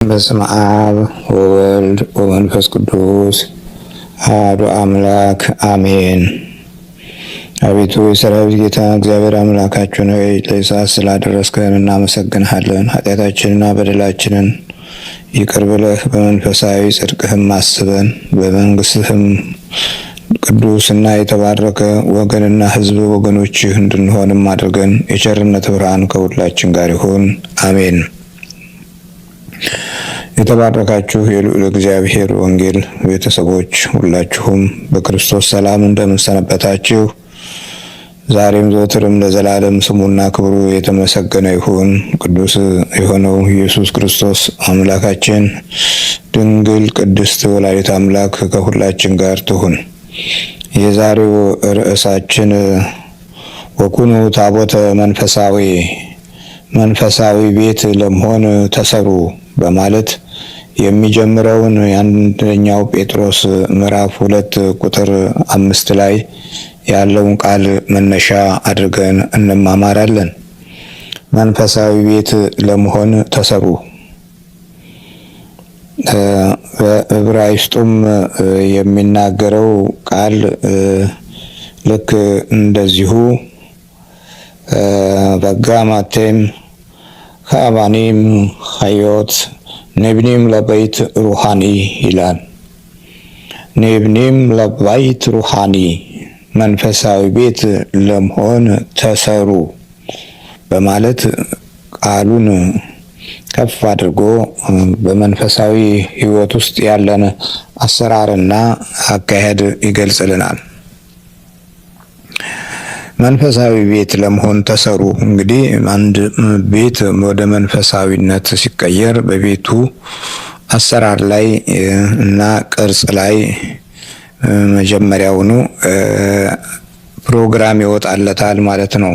በስመ አብ ወወልድ ወመንፈስ ቅዱስ አሐዱ አምላክ አሜን። አቤቱ የሰራዊት ጌታ እግዚአብሔር አምላካችን ሆይ ለሰዓት ስላደረስከን እናመሰግንሃለን። ኃጢአታችንና በደላችንን ይቅር ብለህ በመንፈሳዊ ጽድቅህም አስበን በመንግስትህም ቅዱስና የተባረከ ወገንና ሕዝብ ወገኖችህ እንድንሆንም አድርገን የቸርነት ብርሃን ከሁላችን ጋር ይሁን አሜን። የተባረካችሁ የልዑል እግዚአብሔር ወንጌል ቤተሰቦች ሁላችሁም በክርስቶስ ሰላም እንደምንሰነበታችሁ፣ ዛሬም ዘወትርም ለዘላለም ስሙና ክብሩ የተመሰገነ ይሁን። ቅዱስ የሆነው ኢየሱስ ክርስቶስ አምላካችን፣ ድንግል ቅድስት ወላዲተ አምላክ ከሁላችን ጋር ትሁን። የዛሬው ርዕሳችን ወኩኑ ታቦተ መንፈሳዊ ቤት ለመሆን ተሰሩ በማለት የሚጀምረውን የአንደኛው ጴጥሮስ ምዕራፍ 2 ቁጥር 5 ላይ ያለውን ቃል መነሻ አድርገን እንማማራለን። መንፈሳዊ ቤት ለመሆን ተሰሩ። በዕብራይስጡም የሚናገረው ቃል ልክ እንደዚሁ በጋማቴም ከአባኒም ሀዮት ነብኒም ለበይት ሩሃኒ ይላል። ነብኒም ለበይት ሩሃኒ መንፈሳዊ ቤት ለመሆን ተሰሩ በማለት ቃሉን ከፍ አድርጎ በመንፈሳዊ ሕይወት ውስጥ ያለን አሰራርና አካሄድ ይገልጽልናል። መንፈሳዊ ቤት ለመሆን ተሰሩ። እንግዲህ አንድ ቤት ወደ መንፈሳዊነት ሲቀየር በቤቱ አሰራር ላይ እና ቅርጽ ላይ መጀመሪያውኑ ፕሮግራም ይወጣለታል ማለት ነው።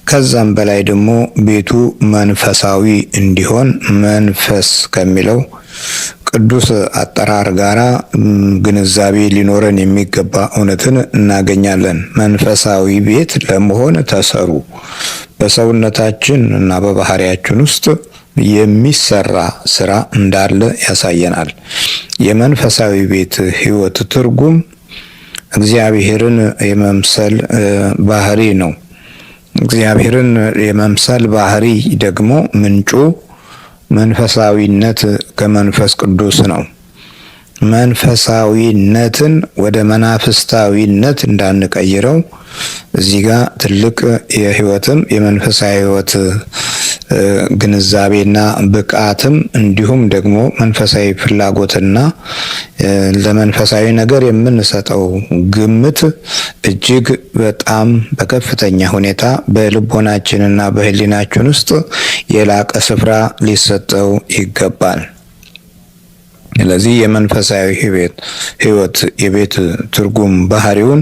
ከዛም በላይ ደግሞ ቤቱ መንፈሳዊ እንዲሆን መንፈስ ከሚለው ቅዱስ አጠራር ጋራ ግንዛቤ ሊኖረን የሚገባ እውነትን እናገኛለን። መንፈሳዊ ቤት ለመሆን ተሰሩ። በሰውነታችን እና በባህሪያችን ውስጥ የሚሰራ ስራ እንዳለ ያሳየናል። የመንፈሳዊ ቤት ሕይወት ትርጉም እግዚአብሔርን የመምሰል ባህሪ ነው። እግዚአብሔርን የመምሰል ባህሪ ደግሞ ምንጩ መንፈሳዊነት ከመንፈስ ቅዱስ ነው። መንፈሳዊነትን ወደ መናፍስታዊነት እንዳንቀይረው እዚህ ጋር ትልቅ የህይወትም የመንፈሳዊ ህይወት ግንዛቤና ብቃትም እንዲሁም ደግሞ መንፈሳዊ ፍላጎትና ለመንፈሳዊ ነገር የምንሰጠው ግምት እጅግ በጣም በከፍተኛ ሁኔታ በልቦናችንና በህሊናችን ውስጥ የላቀ ስፍራ ሊሰጠው ይገባል። ስለዚህ የመንፈሳዊ ህይወት የቤት ትርጉም ባህሪውን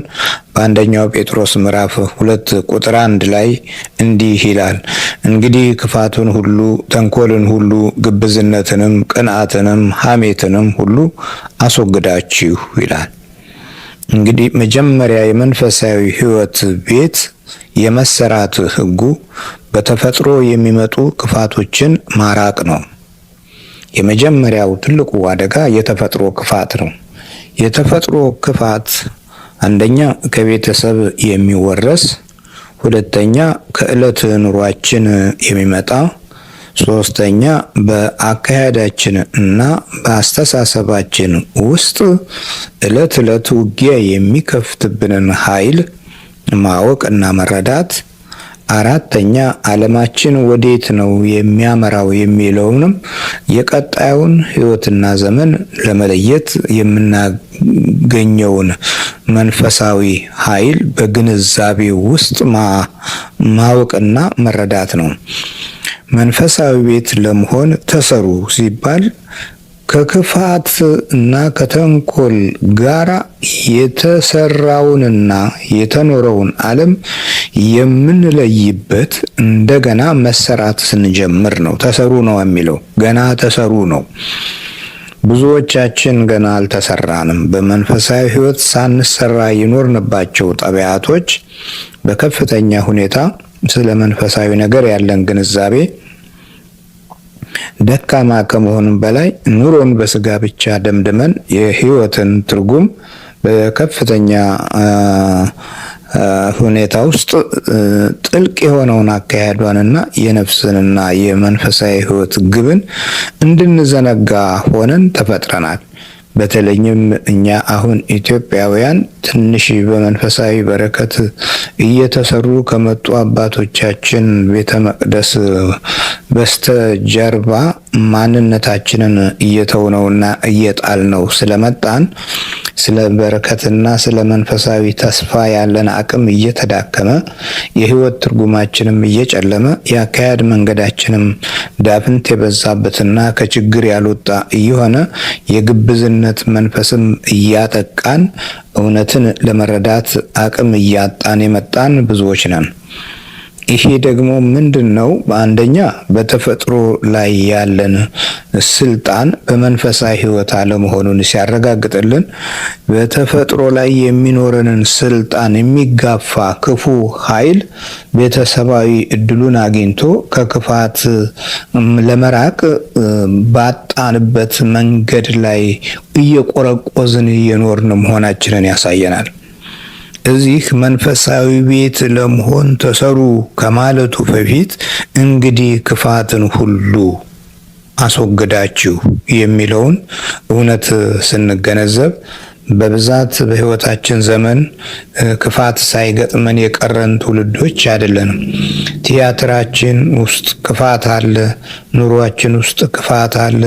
በአንደኛው ጴጥሮስ ምዕራፍ 2 ቁጥር 1 ላይ እንዲህ ይላል። እንግዲህ ክፋቱን ሁሉ፣ ተንኮልን ሁሉ፣ ግብዝነትንም፣ ቅንዓትንም፣ ሐሜትንም ሁሉ አስወግዳችሁ ይላል። እንግዲህ መጀመሪያ የመንፈሳዊ ህይወት ቤት የመሰራት ህጉ በተፈጥሮ የሚመጡ ክፋቶችን ማራቅ ነው። የመጀመሪያው ትልቁ አደጋ የተፈጥሮ ክፋት ነው። የተፈጥሮ ክፋት አንደኛ ከቤተሰብ የሚወረስ፣ ሁለተኛ ከዕለት ኑሯችን የሚመጣ፣ ሶስተኛ በአካሄዳችን እና በአስተሳሰባችን ውስጥ ዕለት ዕለት ውጊያ የሚከፍትብንን ኃይል ማወቅ እና መረዳት፣ አራተኛ ዓለማችን ወዴት ነው የሚያመራው የሚለውንም የቀጣዩን ህይወትና ዘመን ለመለየት የምናገኘውን መንፈሳዊ ኃይል በግንዛቤ ውስጥ ማወቅና መረዳት ነው። መንፈሳዊ ቤት ለመሆን ተሰሩ ሲባል ከክፋት እና ከተንኮል ጋር የተሰራውንና የተኖረውን ዓለም የምንለይበት እንደገና መሰራት ስንጀምር ነው። ተሰሩ ነው የሚለው ገና ተሰሩ ነው። ብዙዎቻችን ገና አልተሰራንም። በመንፈሳዊ ህይወት ሳንሰራ የኖርንባቸው ጠባያቶች በከፍተኛ ሁኔታ ስለ መንፈሳዊ ነገር ያለን ግንዛቤ ደካማ ከመሆኑም በላይ ኑሮን በስጋ ብቻ ደምድመን የህይወትን ትርጉም በከፍተኛ ሁኔታ ውስጥ ጥልቅ የሆነውን አካሄዷንና የነፍስንና የመንፈሳዊ ህይወት ግብን እንድንዘነጋ ሆነን ተፈጥረናል። በተለይም እኛ አሁን ኢትዮጵያውያን ትንሽ በመንፈሳዊ በረከት እየተሰሩ ከመጡ አባቶቻችን ቤተ መቅደስ በስተጀርባ ማንነታችንን እየተውነውና እየጣልነው ስለመጣን ስለ በረከትና ስለ መንፈሳዊ ተስፋ ያለን አቅም እየተዳከመ የህይወት ትርጉማችንም እየጨለመ የአካሄድ መንገዳችንም ዳፍንት የበዛበትና ከችግር ያልወጣ እየሆነ የግብዝነት መንፈስም እያጠቃን እውነትን ለመረዳት አቅም እያጣን የመጣን ብዙዎች ነን። ይሄ ደግሞ ምንድነው? በአንደኛ በተፈጥሮ ላይ ያለን ስልጣን በመንፈሳዊ ህይወት አለመሆኑን ሲያረጋግጥልን፣ በተፈጥሮ ላይ የሚኖረንን ስልጣን የሚጋፋ ክፉ ኃይል ቤተሰባዊ እድሉን አግኝቶ ከክፋት ለመራቅ ባጣንበት መንገድ ላይ እየቆረቆዝን እየኖርን መሆናችንን ያሳየናል። እዚህ መንፈሳዊ ቤት ለመሆን ተሰሩ ከማለቱ በፊት እንግዲህ ክፋትን ሁሉ አስወግዳችሁ የሚለውን እውነት ስንገነዘብ በብዛት በህይወታችን ዘመን ክፋት ሳይገጥመን የቀረን ትውልዶች አይደለንም። ቲያትራችን ውስጥ ክፋት አለ፣ ኑሯችን ውስጥ ክፋት አለ፣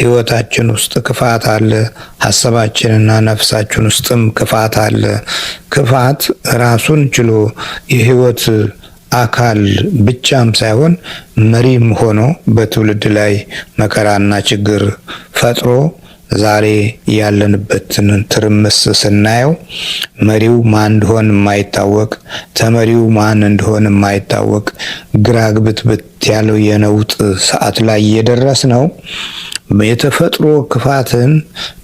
ህይወታችን ውስጥ ክፋት አለ፣ ሀሳባችንና ነፍሳችን ውስጥም ክፋት አለ። ክፋት ራሱን ችሎ የህይወት አካል ብቻም ሳይሆን መሪም ሆኖ በትውልድ ላይ መከራና ችግር ፈጥሮ ዛሬ ያለንበትን ትርምስ ስናየው መሪው ማን እንደሆነ የማይታወቅ፣ ተመሪው ማን እንደሆነ የማይታወቅ ግራ ግብትብት ያለው የነውጥ ሰዓት ላይ እየደረስ ነው። የተፈጥሮ ክፋትን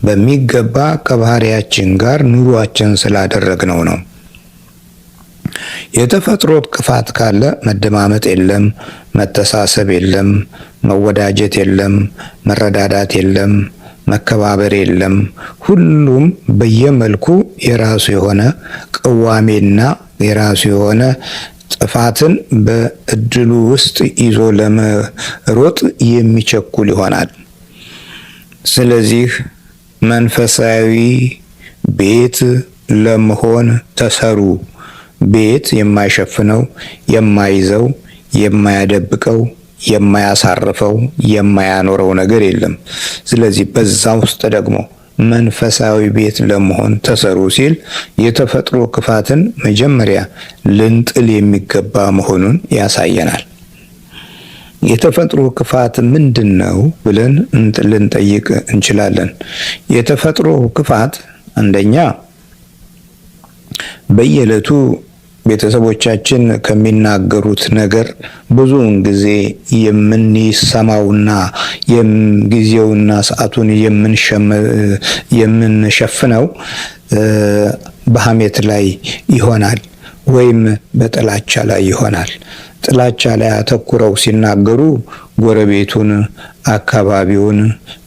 በሚገባ ከባህሪያችን ጋር ኑሯችን ስላደረግነው ነው። የተፈጥሮ ክፋት ካለ መደማመጥ የለም፣ መተሳሰብ የለም፣ መወዳጀት የለም፣ መረዳዳት የለም፣ መከባበር የለም። ሁሉም በየመልኩ የራሱ የሆነ ቅዋሜና የራሱ የሆነ ጥፋትን በእድሉ ውስጥ ይዞ ለመሮጥ የሚቸኩል ይሆናል። ስለዚህ መንፈሳዊ ቤት ለመሆን ተሰሩ። ቤት የማይሸፍነው፣ የማይዘው፣ የማያደብቀው፣ የማያሳርፈው፣ የማያኖረው ነገር የለም። ስለዚህ በዛ ውስጥ ደግሞ መንፈሳዊ ቤት ለመሆን ተሰሩ ሲል የተፈጥሮ ክፋትን መጀመሪያ ልንጥል የሚገባ መሆኑን ያሳየናል። የተፈጥሮ ክፋት ምንድን ነው ብለን ልንጠይቅ እንችላለን። የተፈጥሮ ክፋት አንደኛ በየዕለቱ ቤተሰቦቻችን ከሚናገሩት ነገር ብዙውን ጊዜ የምንሰማውና ጊዜውና ሰዓቱን የምንሸፍነው በሐሜት ላይ ይሆናል ወይም በጥላቻ ላይ ይሆናል። ጥላቻ ላይ አተኩረው ሲናገሩ ጎረቤቱን፣ አካባቢውን፣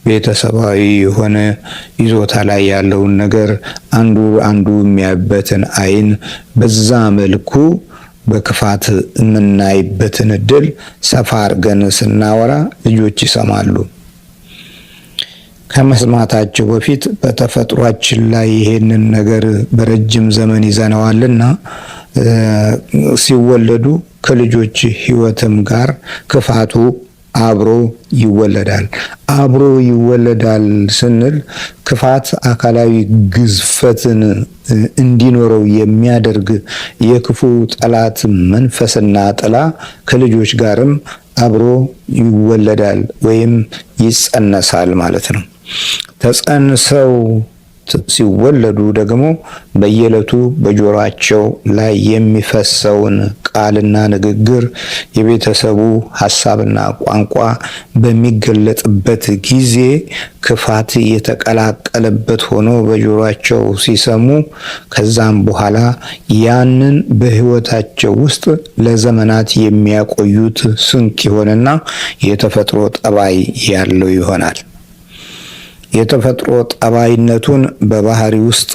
ቤተሰባዊ የሆነ ይዞታ ላይ ያለውን ነገር አንዱ የሚያይበትን አይን በዛ መልኩ በክፋት የምናይበትን እድል ሰፋ አድርገን ስናወራ ልጆች ይሰማሉ። ከመስማታቸው በፊት በተፈጥሯችን ላይ ይሄንን ነገር በረጅም ዘመን ይዘነዋልና ሲወለዱ ከልጆች ሕይወትም ጋር ክፋቱ አብሮ ይወለዳል። አብሮ ይወለዳል ስንል ክፋት አካላዊ ግዝፈትን እንዲኖረው የሚያደርግ የክፉ ጠላት መንፈስና ጥላ ከልጆች ጋርም አብሮ ይወለዳል ወይም ይጸነሳል ማለት ነው። ተጸንሰው ሲወለዱ ደግሞ በየዕለቱ በጆሮአቸው ላይ የሚፈሰውን ቃልና ንግግር የቤተሰቡ ሐሳብና ቋንቋ በሚገለጥበት ጊዜ ክፋት የተቀላቀለበት ሆኖ በጆሮአቸው ሲሰሙ ከዛም በኋላ ያንን በሕይወታቸው ውስጥ ለዘመናት የሚያቆዩት ስንቅ ይሆንና የተፈጥሮ ጠባይ ያለው ይሆናል። የተፈጥሮ ጠባይነቱን በባህሪ ውስጥ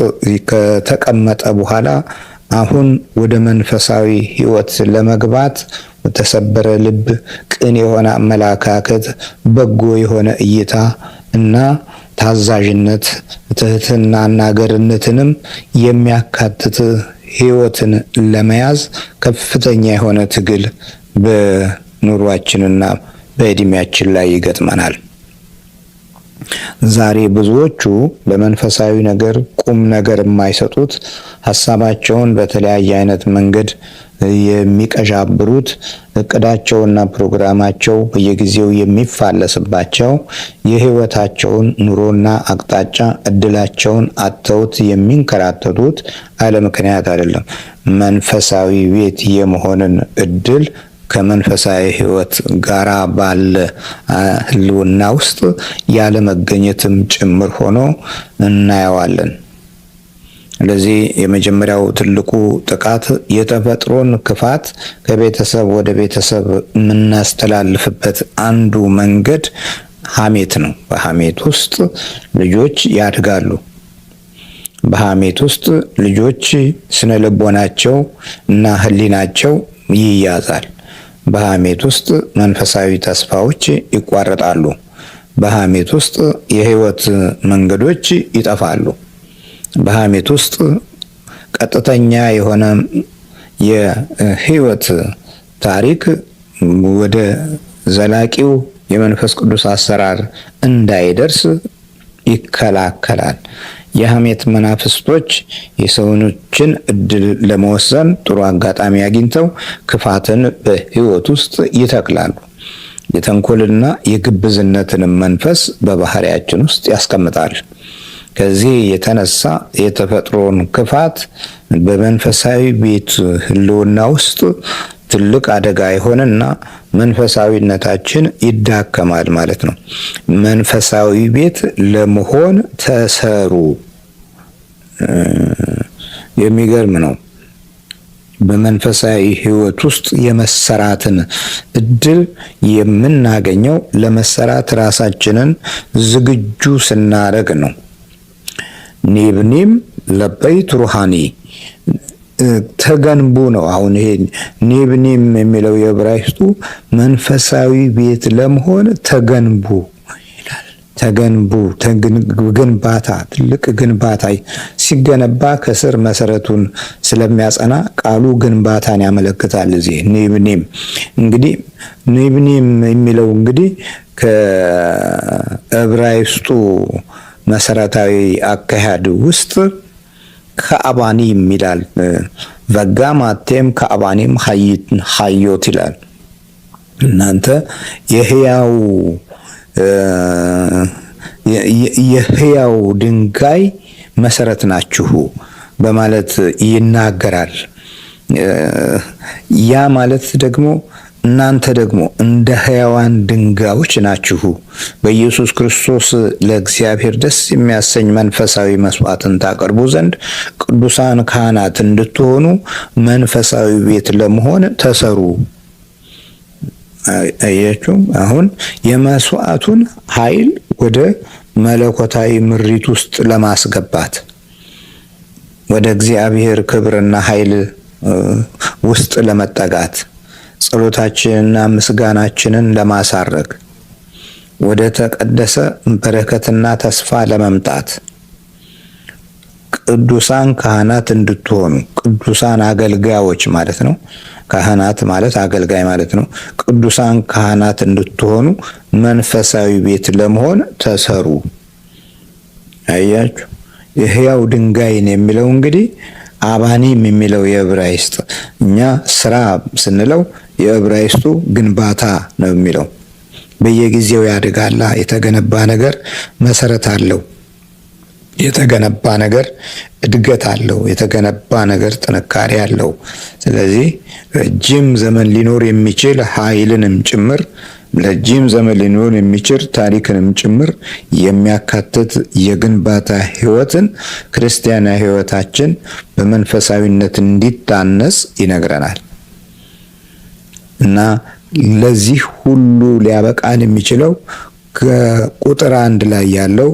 ከተቀመጠ በኋላ አሁን ወደ መንፈሳዊ ሕይወት ለመግባት በተሰበረ ልብ፣ ቅን የሆነ አመለካከት፣ በጎ የሆነ እይታ እና ታዛዥነት፣ ትህትናና ገርነትንም የሚያካትት ሕይወትን ለመያዝ ከፍተኛ የሆነ ትግል በኑሯችንና በዕድሜያችን ላይ ይገጥመናል። ዛሬ ብዙዎቹ በመንፈሳዊ ነገር ቁም ነገር የማይሰጡት፣ ሀሳባቸውን በተለያየ አይነት መንገድ የሚቀዣብሩት፣ እቅዳቸውና ፕሮግራማቸው በየጊዜው የሚፋለስባቸው፣ የህይወታቸውን ኑሮና አቅጣጫ እድላቸውን አጥተውት የሚንከራተቱት አለ ምክንያት አይደለም። መንፈሳዊ ቤት የመሆንን እድል ከመንፈሳዊ ህይወት ጋራ ባለ ህልውና ውስጥ ያለ መገኘትም ጭምር ሆኖ እናየዋለን። ስለዚህ የመጀመሪያው ትልቁ ጥቃት የተፈጥሮን ክፋት ከቤተሰብ ወደ ቤተሰብ የምናስተላልፍበት አንዱ መንገድ ሐሜት ነው። በሐሜት ውስጥ ልጆች ያድጋሉ። በሐሜት ውስጥ ልጆች ስነ ልቦናቸው እና ህሊናቸው ይያዛል። በሐሜት ውስጥ መንፈሳዊ ተስፋዎች ይቋረጣሉ። በሐሜት ውስጥ የህይወት መንገዶች ይጠፋሉ። በሐሜት ውስጥ ቀጥተኛ የሆነ የህይወት ታሪክ ወደ ዘላቂው የመንፈስ ቅዱስ አሰራር እንዳይደርስ ይከላከላል። የሐሜት መናፍስቶች የሰውኖችን እድል ለመወሰን ጥሩ አጋጣሚ አግኝተው ክፋትን በህይወት ውስጥ ይተክላሉ። የተንኮልና የግብዝነትን መንፈስ በባህሪያችን ውስጥ ያስቀምጣል። ከዚህ የተነሳ የተፈጥሮን ክፋት በመንፈሳዊ ቤት ህልውና ውስጥ ትልቅ አደጋ ይሆንና መንፈሳዊነታችን ይዳከማል ማለት ነው። መንፈሳዊ ቤት ለመሆን ተሰሩ። የሚገርም ነው። በመንፈሳዊ ህይወት ውስጥ የመሰራትን እድል የምናገኘው ለመሰራት ራሳችንን ዝግጁ ስናደርግ ነው። ኒብኒም ለበይት ሩሃኒ ተገንቡ ነው። አሁን ይሄ ኒብኒም የሚለው የዕብራይስጡ መንፈሳዊ ቤት ለመሆን ተገንቡ ይላል። ተገንቡ፣ ግንባታ፣ ትልቅ ግንባታ ሲገነባ ከስር መሰረቱን ስለሚያጸና ቃሉ ግንባታን ያመለክታል። እዚህ ኒብኒም እንግዲህ ኒብኒም የሚለው እንግዲህ ከዕብራይስጡ መሰረታዊ አካሄድ ውስጥ ከአባኒም ይላል። ወጋማቴም ከአባኒም ሀዮት ይላል። እናንተ የህያው ድንጋይ መሰረት ናችሁ በማለት ይናገራል። ያ ማለት ደግሞ እናንተ ደግሞ እንደ ሕያዋን ድንጋዮች ናችሁ፣ በኢየሱስ ክርስቶስ ለእግዚአብሔር ደስ የሚያሰኝ መንፈሳዊ መስዋዕትን ታቀርቡ ዘንድ ቅዱሳን ካህናት እንድትሆኑ መንፈሳዊ ቤት ለመሆን ተሰሩ። አያችሁ፣ አሁን የመስዋዕቱን ኃይል ወደ መለኮታዊ ምሪት ውስጥ ለማስገባት ወደ እግዚአብሔር ክብርና ኃይል ውስጥ ለመጠጋት ጸሎታችንና ምስጋናችንን ለማሳረግ ወደ ተቀደሰ በረከትና ተስፋ ለመምጣት ቅዱሳን ካህናት እንድትሆኑ፣ ቅዱሳን አገልጋዮች ማለት ነው። ካህናት ማለት አገልጋይ ማለት ነው። ቅዱሳን ካህናት እንድትሆኑ መንፈሳዊ ቤት ለመሆን ተሰሩ። አያችሁ፣ የሕያው ድንጋይን የሚለው እንግዲህ አባኒም የሚለው የዕብራይስጥ፣ እኛ ስራ ስንለው የዕብራይስጡ ግንባታ ነው የሚለው። በየጊዜው ያድጋላ። የተገነባ ነገር መሰረት አለው። የተገነባ ነገር እድገት አለው። የተገነባ ነገር ጥንካሬ አለው። ስለዚህ ረጅም ዘመን ሊኖር የሚችል ኃይልንም ጭምር ረጅም ዘመን ሊኖር የሚችል ታሪክንም ጭምር የሚያካትት የግንባታ ህይወትን ክርስቲያናዊ ህይወታችን በመንፈሳዊነት እንዲታነጽ ይነግረናል እና ለዚህ ሁሉ ሊያበቃን የሚችለው ከቁጥር 1 ላይ ያለው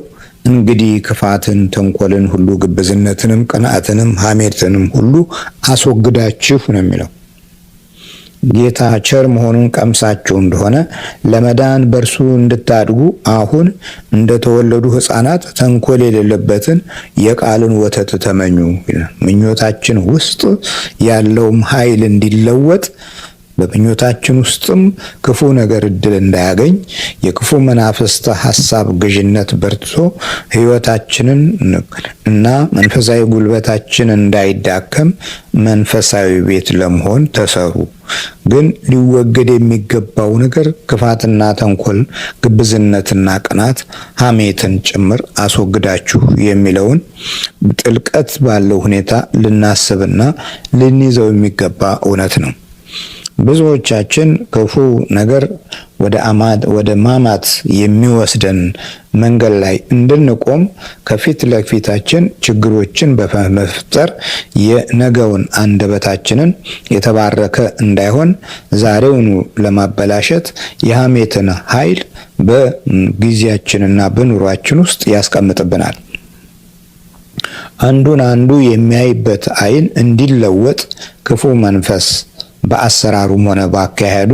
እንግዲህ ክፋትን፣ ተንኮልን ሁሉ፣ ግብዝነትንም፣ ቅንዓትንም፣ ሐሜትንም ሁሉ አስወግዳችሁ ነው የሚለው። ጌታ ቸር መሆኑን ቀምሳችሁ እንደሆነ ለመዳን በእርሱ እንድታድጉ አሁን እንደተወለዱ ሕፃናት ተንኮል የሌለበትን የቃልን ወተት ተመኙ። ምኞታችን ውስጥ ያለውም ኃይል እንዲለወጥ በምኞታችን ውስጥም ክፉ ነገር እድል እንዳያገኝ የክፉ መናፍስት ሐሳብ ገዥነት በርትቶ ሕይወታችንን እና መንፈሳዊ ጉልበታችን እንዳይዳከም መንፈሳዊ ቤት ለመሆን ተሰሩ። ግን ሊወገድ የሚገባው ነገር ክፋትና ተንኮል፣ ግብዝነትና ቅናት፣ ሐሜትን ጭምር አስወግዳችሁ የሚለውን ጥልቀት ባለው ሁኔታ ልናስብና ልንይዘው የሚገባ እውነት ነው። ብዙዎቻችን ክፉ ነገር ወደ ማማት የሚወስደን መንገድ ላይ እንድንቆም ከፊት ለፊታችን ችግሮችን በመፍጠር የነገውን አንደበታችንን የተባረከ እንዳይሆን ዛሬውኑ ለማበላሸት የሐሜትን ኃይል በጊዜያችንና በኑሯችን ውስጥ ያስቀምጥብናል። አንዱን አንዱ የሚያይበት ዓይን እንዲለወጥ ክፉ መንፈስ በአሰራሩም ሆነ ባካሄዱ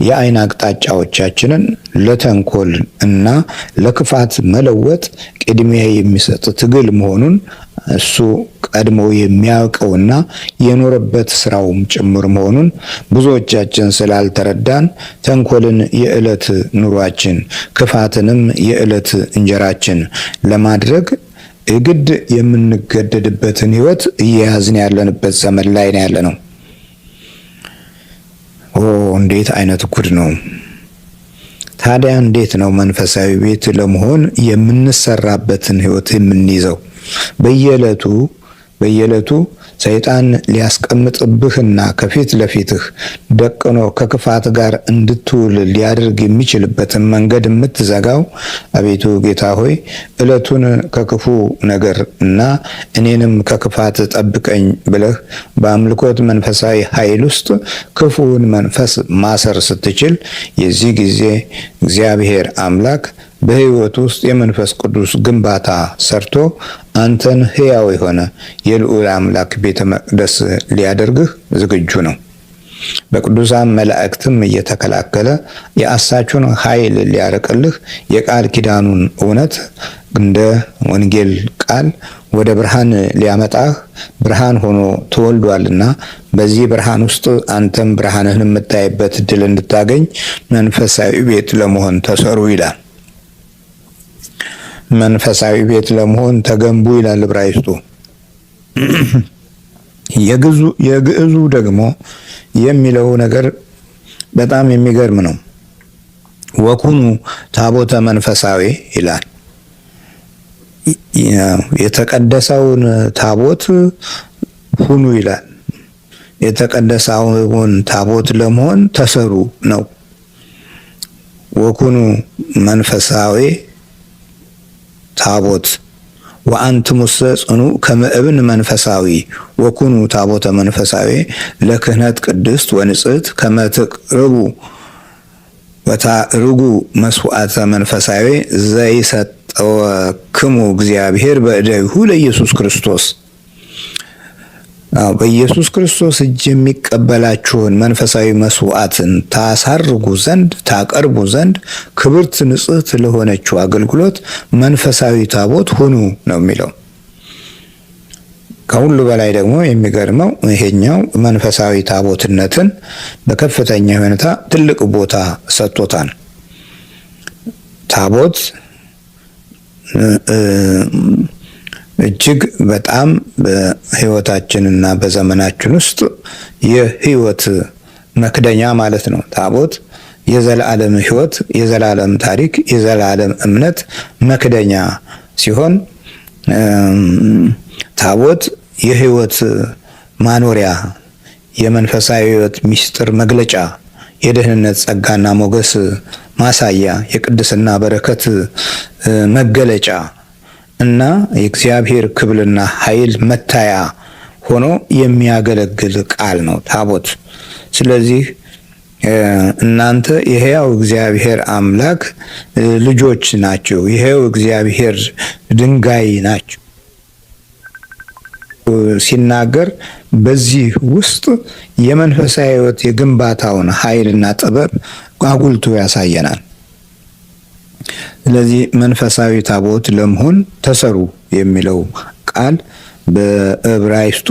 የዓይን አቅጣጫዎቻችንን ለተንኮል እና ለክፋት መለወጥ ቅድሚያ የሚሰጥ ትግል መሆኑን እሱ ቀድሞ የሚያውቀውና የኖረበት ስራውም ጭምር መሆኑን ብዙዎቻችን ስላልተረዳን ተንኮልን የዕለት ኑሯችን፣ ክፋትንም የዕለት እንጀራችን ለማድረግ ግድ የምንገደድበትን ሕይወት እየያዝን ያለንበት ዘመን ላይ ነው ያለ ነው። እንዴት አይነት ጉድ ነው! ታዲያ እንዴት ነው መንፈሳዊ ቤት ለመሆን የምንሰራበትን ሕይወት የምንይዘው? በየዕለቱ ሰይጣን ሊያስቀምጥብህና ከፊት ለፊትህ ደቅኖ ከክፋት ጋር እንድትውል ሊያደርግ የሚችልበትን መንገድ የምትዘጋው አቤቱ ጌታ ሆይ ዕለቱን ከክፉ ነገር እና እኔንም ከክፋት ጠብቀኝ ብለህ በአምልኮት መንፈሳዊ ኃይል ውስጥ ክፉውን መንፈስ ማሰር ስትችል የዚህ ጊዜ እግዚአብሔር አምላክ በሕይወት ውስጥ የመንፈስ ቅዱስ ግንባታ ሰርቶ አንተን ሕያው የሆነ የልዑል አምላክ ቤተ መቅደስ ሊያደርግህ ዝግጁ ነው። በቅዱሳን መላእክትም እየተከላከለ የአሳቹን ኃይል ሊያርቅልህ የቃል ኪዳኑን እውነት እንደ ወንጌል ቃል ወደ ብርሃን ሊያመጣህ ብርሃን ሆኖ ተወልዷልና በዚህ ብርሃን ውስጥ አንተም ብርሃንህን የምታይበት ድል እንድታገኝ መንፈሳዊ ቤት ለመሆን ተሰሩ ይላል። መንፈሳዊ ቤት ለመሆን ተገንቡ ይላል ዕብራይስጡ። የግዕዙ ደግሞ የሚለው ነገር በጣም የሚገርም ነው። ወኩኑ ታቦተ መንፈሳዊ ይላል። የተቀደሰውን ታቦት ሁኑ ይላል። የተቀደሰውን ታቦት ለመሆን ተሰሩ ነው። ወኩኑ መንፈሳዊ ታቦት ወአንትሙሰ ጽኑ ከመ እብን መንፈሳዊ ወኩኑ ታቦተ መንፈሳዊ ለክህነት ቅድስት ወንጽሕት ከመ ትቅርቡ ወታርጉ መስዋዕተ መንፈሳዊ ዘይሰጠወክሙ እግዚአብሔር በእደዊሁ ለኢየሱስ ክርስቶስ። በኢየሱስ ክርስቶስ እጅ የሚቀበላችሁን መንፈሳዊ መስዋዕትን ታሳርጉ ዘንድ ታቀርቡ ዘንድ ክብርት ንጽሕት ለሆነችው አገልግሎት መንፈሳዊ ታቦት ሁኑ ነው የሚለው። ከሁሉ በላይ ደግሞ የሚገርመው ይሄኛው መንፈሳዊ ታቦትነትን በከፍተኛ ሁኔታ ትልቅ ቦታ ሰጥቶታል። ታቦት እጅግ በጣም በሕይወታችንና በዘመናችን ውስጥ የሕይወት መክደኛ ማለት ነው። ታቦት የዘላለም ሕይወት፣ የዘላለም ታሪክ፣ የዘላለም እምነት መክደኛ ሲሆን ታቦት የህይወት ማኖሪያ፣ የመንፈሳዊ ህይወት ምስጢር መግለጫ፣ የደህንነት ጸጋና ሞገስ ማሳያ፣ የቅድስና በረከት መገለጫ እና የእግዚአብሔር ክብርና ኃይል መታያ ሆኖ የሚያገለግል ቃል ነው ታቦት። ስለዚህ እናንተ የሕያው እግዚአብሔር አምላክ ልጆች ናቸው፣ የሕያው እግዚአብሔር ድንጋይ ናቸው ሲናገር በዚህ ውስጥ የመንፈሳዊ ሕይወት የግንባታውን ኃይልና ጥበብ አጉልቶ ያሳየናል። ስለዚህ መንፈሳዊ ታቦት ለመሆን ተሰሩ የሚለው ቃል በዕብራይስጡ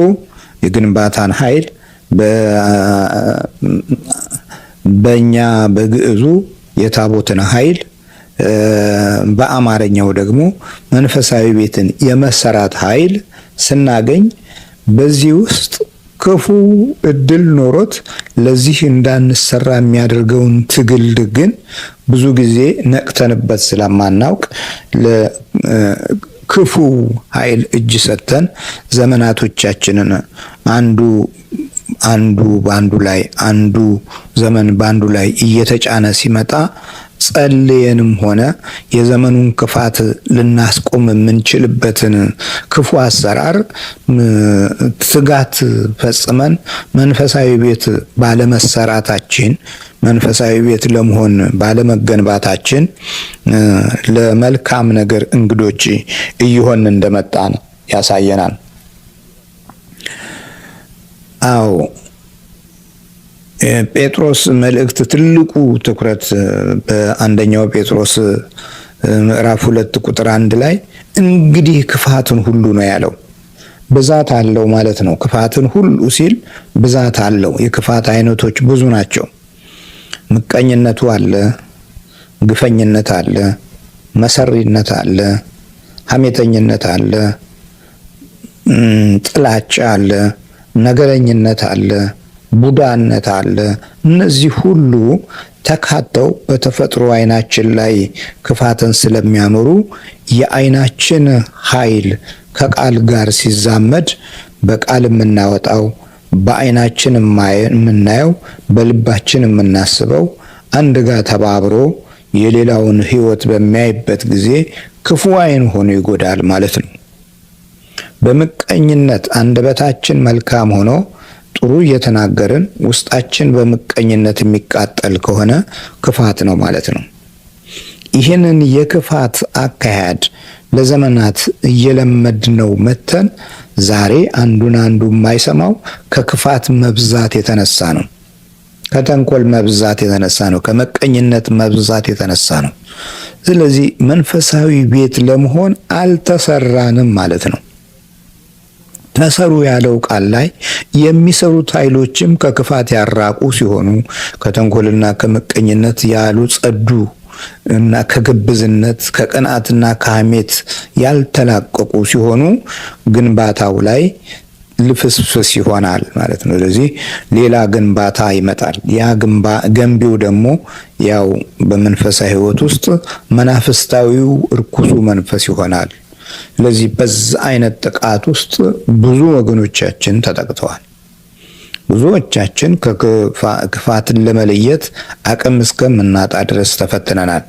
የግንባታን ኃይል፣ በእኛ በግዕዙ የታቦትን ኃይል፣ በአማርኛው ደግሞ መንፈሳዊ ቤትን የመሰራት ኃይል ስናገኝ በዚህ ውስጥ ክፉ እድል ኖሮት ለዚህ እንዳንሰራ የሚያደርገውን ትግል ግን ብዙ ጊዜ ነቅተንበት ስለማናውቅ ለክፉ ኃይል እጅ ሰጥተን ዘመናቶቻችንን አንዱ በአንዱ ላይ አንዱ ዘመን በአንዱ ላይ እየተጫነ ሲመጣ ጸልየንም ሆነ የዘመኑን ክፋት ልናስቆም የምንችልበትን ክፉ አሰራር ትጋት ፈጽመን መንፈሳዊ ቤት ባለመሰራታችን፣ መንፈሳዊ ቤት ለመሆን ባለመገንባታችን ለመልካም ነገር እንግዶች እየሆን እንደመጣን ያሳየናል። አዎ ጴጥሮስ መልእክት ትልቁ ትኩረት በአንደኛው ጴጥሮስ ምዕራፍ 2 ቁጥር 1 ላይ እንግዲህ ክፋትን ሁሉ ነው ያለው። ብዛት አለው ማለት ነው። ክፋትን ሁሉ ሲል ብዛት አለው። የክፋት አይነቶች ብዙ ናቸው። ምቀኝነቱ አለ፣ ግፈኝነት አለ፣ መሰሪነት አለ፣ ሐሜተኝነት አለ፣ ጥላቻ አለ፣ ነገረኝነት አለ፣ ቡዳነት አለ። እነዚህ ሁሉ ተካተው በተፈጥሮ አይናችን ላይ ክፋትን ስለሚያኖሩ የአይናችን ኃይል ከቃል ጋር ሲዛመድ በቃል የምናወጣው፣ በአይናችን የምናየው፣ በልባችን የምናስበው አንድ ጋር ተባብሮ የሌላውን ሕይወት በሚያይበት ጊዜ ክፉ አይን ሆኖ ይጎዳል ማለት ነው። በምቀኝነት አንደበታችን መልካም ሆኖ ጥሩ እየተናገርን ውስጣችን በምቀኝነት የሚቃጠል ከሆነ ክፋት ነው ማለት ነው። ይህንን የክፋት አካሄድ ለዘመናት እየለመድነው መተን ዛሬ አንዱን አንዱ የማይሰማው ከክፋት መብዛት የተነሳ ነው። ከተንኮል መብዛት የተነሳ ነው። ከመቀኝነት መብዛት የተነሳ ነው። ስለዚህ መንፈሳዊ ቤት ለመሆን አልተሰራንም ማለት ነው። ተሰሩ ያለው ቃል ላይ የሚሰሩት ኃይሎችም ከክፋት ያራቁ ሲሆኑ ከተንኮልና ከምቀኝነት ያሉ ጸዱ እና ከግብዝነት ከቅንዓትና ከሐሜት ያልተላቀቁ ሲሆኑ ግንባታው ላይ ልፍስፍስ ይሆናል ማለት ነው። ስለዚህ ሌላ ግንባታ ይመጣል። ያ ገንቢው ደግሞ ያው በመንፈሳዊ ሕይወት ውስጥ መናፍስታዊው እርኩሱ መንፈስ ይሆናል። ስለዚህ በዛ አይነት ጥቃት ውስጥ ብዙ ወገኖቻችን ተጠቅተዋል። ብዙዎቻችን ክፋትን ለመለየት አቅም እስከምናጣ ድረስ ተፈትነናል።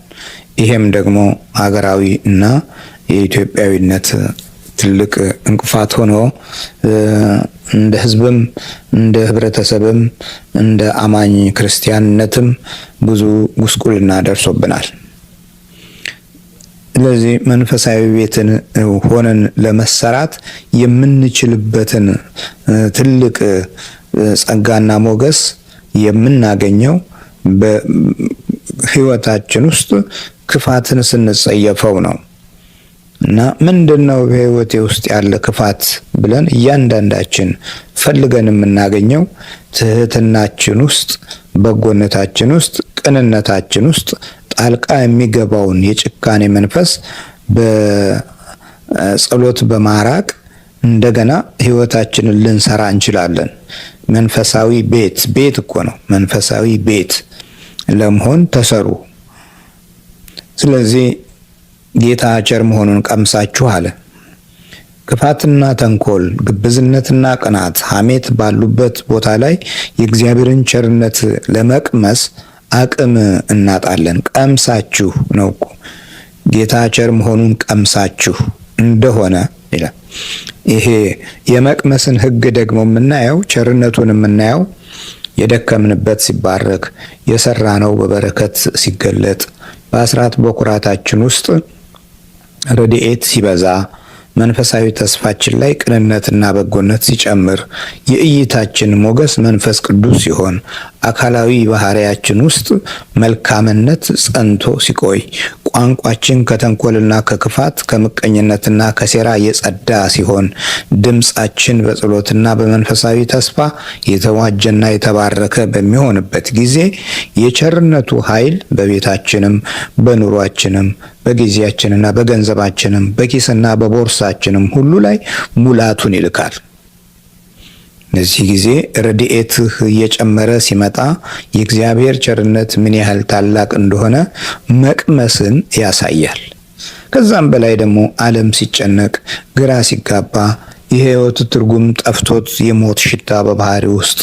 ይሄም ደግሞ ሀገራዊ እና የኢትዮጵያዊነት ትልቅ እንቅፋት ሆኖ እንደ ሕዝብም እንደ ህብረተሰብም እንደ አማኝ ክርስቲያንነትም ብዙ ጉስቁልና ደርሶብናል። ስለዚህ መንፈሳዊ ቤትን ሆነን ለመሰራት የምንችልበትን ትልቅ ጸጋና ሞገስ የምናገኘው በህይወታችን ውስጥ ክፋትን ስንጸየፈው ነው። እና ምንድነው በህይወቴ ውስጥ ያለ ክፋት ብለን እያንዳንዳችን ፈልገን የምናገኘው ትህትናችን ውስጥ፣ በጎነታችን ውስጥ፣ ቅንነታችን ውስጥ ጣልቃ የሚገባውን የጭካኔ መንፈስ በጸሎት በማራቅ እንደገና ህይወታችንን ልንሰራ እንችላለን። መንፈሳዊ ቤት እኮ ነው። መንፈሳዊ ቤት ለመሆን ተሰሩ። ስለዚህ ጌታ ቸር መሆኑን ቀምሳችሁ አለ። ክፋትና ተንኮል፣ ግብዝነትና ቅናት፣ ሐሜት ባሉበት ቦታ ላይ የእግዚአብሔርን ቸርነት ለመቅመስ አቅም እናጣለን። ቀምሳችሁ ነው እኮ ጌታ ቸር መሆኑን ቀምሳችሁ እንደሆነ ይላል። ይሄ የመቅመስን ሕግ ደግሞ የምናየው ቸርነቱን የምናየው የደከምንበት ሲባረክ፣ የሰራነው በበረከት ሲገለጥ፣ በአስራት በኩራታችን ውስጥ ረድኤት ሲበዛ፣ መንፈሳዊ ተስፋችን ላይ ቅንነትና በጎነት ሲጨምር፣ የእይታችን ሞገስ መንፈስ ቅዱስ ሲሆን፣ አካላዊ ባህሪያችን ውስጥ መልካምነት ጸንቶ ሲቆይ፣ ቋንቋችን ከተንኮልና ከክፋት ከምቀኝነትና ከሴራ የጸዳ ሲሆን፣ ድምፃችን በጸሎትና በመንፈሳዊ ተስፋ የተዋጀና የተባረከ በሚሆንበት ጊዜ የቸርነቱ ኃይል በቤታችንም በኑሯችንም በጊዜያችንና በገንዘባችንም በኪስና በቦርሳችንም ሁሉ ላይ ሙላቱን ይልካል። በዚህ ጊዜ ረድኤትህ እየጨመረ ሲመጣ የእግዚአብሔር ቸርነት ምን ያህል ታላቅ እንደሆነ መቅመስን ያሳያል። ከዛም በላይ ደግሞ ዓለም ሲጨነቅ፣ ግራ ሲጋባ፣ የሕይወት ትርጉም ጠፍቶት የሞት ሽታ በባህሪ ውስጥ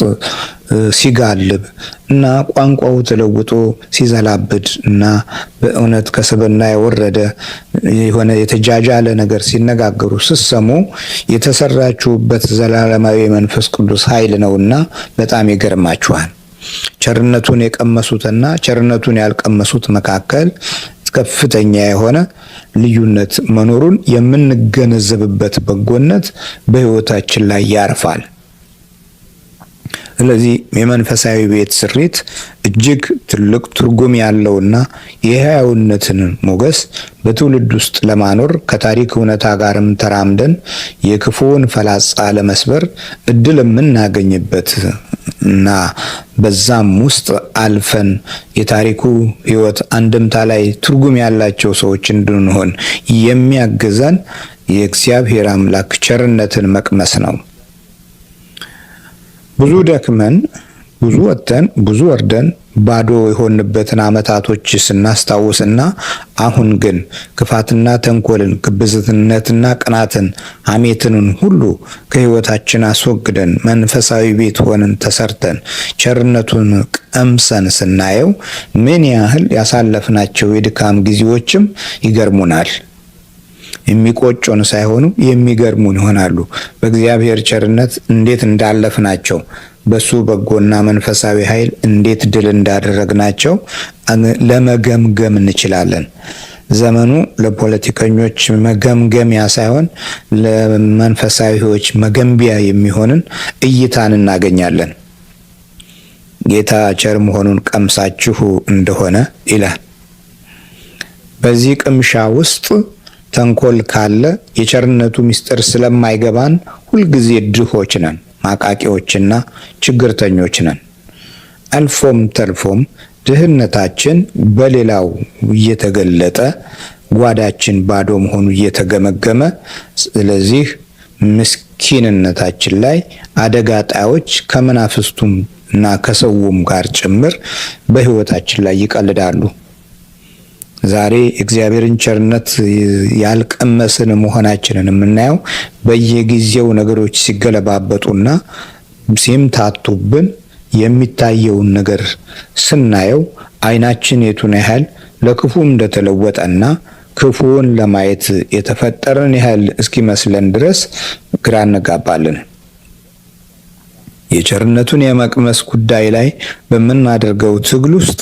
ሲጋልብ እና ቋንቋው ተለውጦ ሲዘላብድ እና በእውነት ከስብና የወረደ የሆነ የተጃጃለ ነገር ሲነጋገሩ ስትሰሙ የተሰራችሁበት ዘላለማዊ የመንፈስ ቅዱስ ኃይል ነውና በጣም ይገርማችኋል። ቸርነቱን የቀመሱትና ቸርነቱን ያልቀመሱት መካከል ከፍተኛ የሆነ ልዩነት መኖሩን የምንገነዘብበት በጎነት በሕይወታችን ላይ ያርፋል። ስለዚህ የመንፈሳዊ ቤት ስሪት እጅግ ትልቅ ትርጉም ያለውና የሕያውነትን ሞገስ በትውልድ ውስጥ ለማኖር ከታሪክ እውነታ ጋርም ተራምደን የክፉውን ፈላጻ ለመስበር እድል የምናገኝበት እና በዛም ውስጥ አልፈን የታሪኩ ሕይወት አንድምታ ላይ ትርጉም ያላቸው ሰዎች እንድንሆን የሚያግዘን የእግዚአብሔር አምላክ ቸርነትን መቅመስ ነው። ብዙ ደክመን ብዙ ወጥተን ብዙ ወርደን ባዶ የሆንበትን ዓመታቶች ስናስታውስና አሁን ግን ክፋትና ተንኮልን፣ ግብዝነትና ቅናትን፣ ሐሜትንን ሁሉ ከሕይወታችን አስወግደን መንፈሳዊ ቤት ሆነን ተሰርተን ቸርነቱን ቀምሰን ስናየው ምን ያህል ያሳለፍናቸው የድካም ጊዜዎችም ይገርሙናል። የሚቆጩን ሳይሆኑ የሚገርሙን ይሆናሉ። በእግዚአብሔር ቸርነት እንዴት እንዳለፍናቸው፣ በሱ በጎና መንፈሳዊ ኃይል እንዴት ድል እንዳደረግናቸው ለመገምገም እንችላለን። ዘመኑ ለፖለቲከኞች መገምገሚያ ሳይሆን ለመንፈሳዊዎች መገንቢያ የሚሆንን እይታን እናገኛለን። ጌታ ቸር መሆኑን ቀምሳችሁ እንደሆነ ይላል። በዚህ ቅምሻ ውስጥ ተንኮል ካለ የቸርነቱ ምስጢር ስለማይገባን ሁልጊዜ ድሆች ነን፣ ማቃቂዎችና ችግርተኞች ነን። አልፎም ተርፎም ድህነታችን በሌላው እየተገለጠ ጓዳችን ባዶ መሆኑ እየተገመገመ፣ ስለዚህ ምስኪንነታችን ላይ አደጋ ጣዮች ከመናፍስቱም እና ከሰውም ጋር ጭምር በሕይወታችን ላይ ይቀልዳሉ። ዛሬ እግዚአብሔርን ቸርነት ያልቀመስን መሆናችንን የምናየው በየጊዜው ነገሮች ሲገለባበጡና ሲምታቱብን የሚታየውን ነገር ስናየው ዓይናችን የቱን ያህል ለክፉ እንደተለወጠና ክፉውን ለማየት የተፈጠረን ያህል እስኪመስለን ድረስ ግራ እንጋባለን። የቸርነቱን የመቅመስ ጉዳይ ላይ በምናደርገው ትግል ውስጥ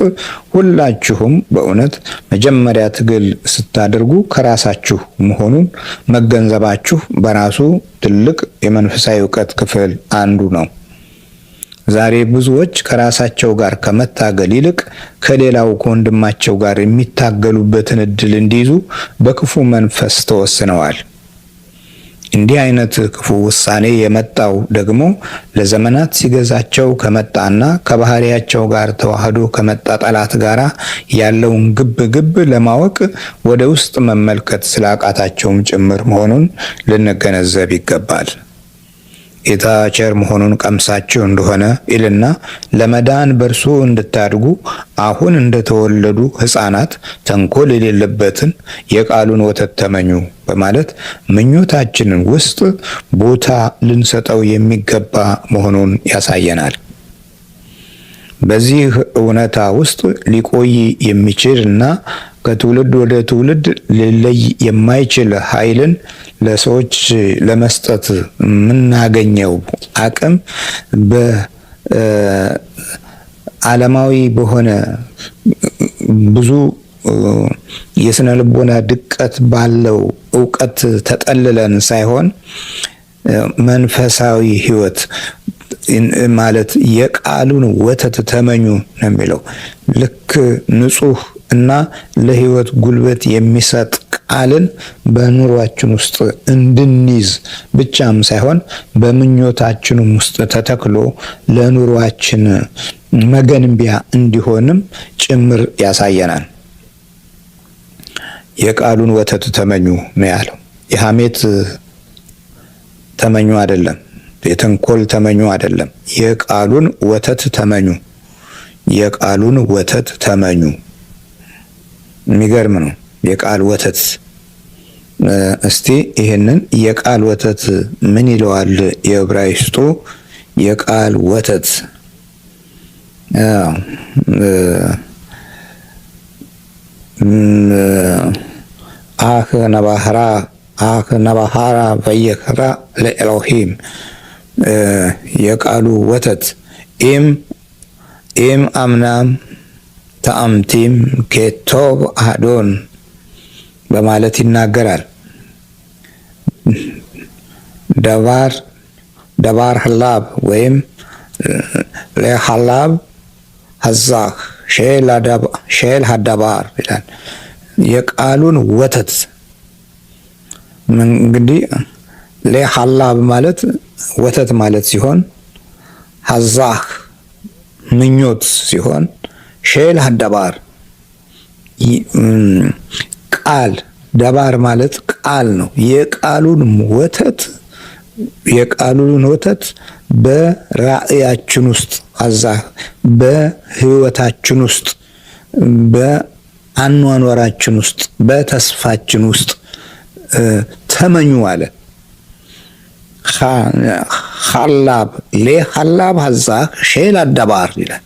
ሁላችሁም በእውነት መጀመሪያ ትግል ስታደርጉ ከራሳችሁ መሆኑን መገንዘባችሁ በራሱ ትልቅ የመንፈሳዊ እውቀት ክፍል አንዱ ነው። ዛሬ ብዙዎች ከራሳቸው ጋር ከመታገል ይልቅ ከሌላው ከወንድማቸው ጋር የሚታገሉበትን እድል እንዲይዙ በክፉ መንፈስ ተወስነዋል። እንዲህ አይነት ክፉ ውሳኔ የመጣው ደግሞ ለዘመናት ሲገዛቸው ከመጣና ከባህሪያቸው ጋር ተዋህዶ ከመጣ ጠላት ጋር ያለውን ግብ ለማወቅ ወደ ውስጥ መመልከት ስላቃታቸውም ጭምር መሆኑን ልንገነዘብ ይገባል። ጌታ ቸር መሆኑን ቀምሳችሁ እንደሆነ ይልና ለመዳን በእርሱ እንድታድጉ አሁን እንደተወለዱ ሕፃናት ተንኮል የሌለበትን የቃሉን ወተት ተመኙ በማለት ምኞታችንን ውስጥ ቦታ ልንሰጠው የሚገባ መሆኑን ያሳየናል። በዚህ እውነታ ውስጥ ሊቆይ የሚችል እና ከትውልድ ወደ ትውልድ ሊለይ የማይችል ኃይልን ለሰዎች ለመስጠት የምናገኘው አቅም በዓለማዊ በሆነ ብዙ የስነ ልቦና ድቀት ባለው እውቀት ተጠልለን ሳይሆን መንፈሳዊ ሕይወት ማለት የቃሉን ወተት ተመኙ ነው የሚለው። ልክ ንጹህ እና ለሕይወት ጉልበት የሚሰጥ ቃልን በኑሯችን ውስጥ እንድንይዝ ብቻም ሳይሆን በምኞታችንም ውስጥ ተተክሎ ለኑሯችን መገንቢያ እንዲሆንም ጭምር ያሳየናል። የቃሉን ወተት ተመኙ ነው ያለው። የሐሜት ተመኙ አይደለም። የተንኮል ተመኙ አይደለም። የቃሉን ወተት ተመኙ። የቃሉን ወተት ተመኙ። የሚገርም ነው። የቃል ወተት እስቲ ይሄንን የቃል ወተት ምን ይለዋል? የዕብራይስጡ የቃል ወተት አህ ነባህራ በየክራ ለኤሎሂም የቃሉ ወተት ኢም አምናም ተአምቲም ኬቶብ አዶን በማለት ይናገራል። ደባር ሀላብ ወይም ለሀላብ ሀዛህ ሼል ሀዳባር ይላል። የቃሉን ወተት እንግዲህ ለሀላብ ማለት ወተት ማለት ሲሆን ሀዛህ ምኞት ሲሆን ሼል ሀዳባር ቃል ደባር ማለት ቃል ነው። የቃሉን ወተት በራእያችን ውስጥ ሀዛህ በህይወታችን ውስጥ በአኗኗራችን ውስጥ በተስፋችን ውስጥ ተመኙ አለ። ሀላብ ሀላብ ሀዛህ ሼል ሀዳባር ይላል።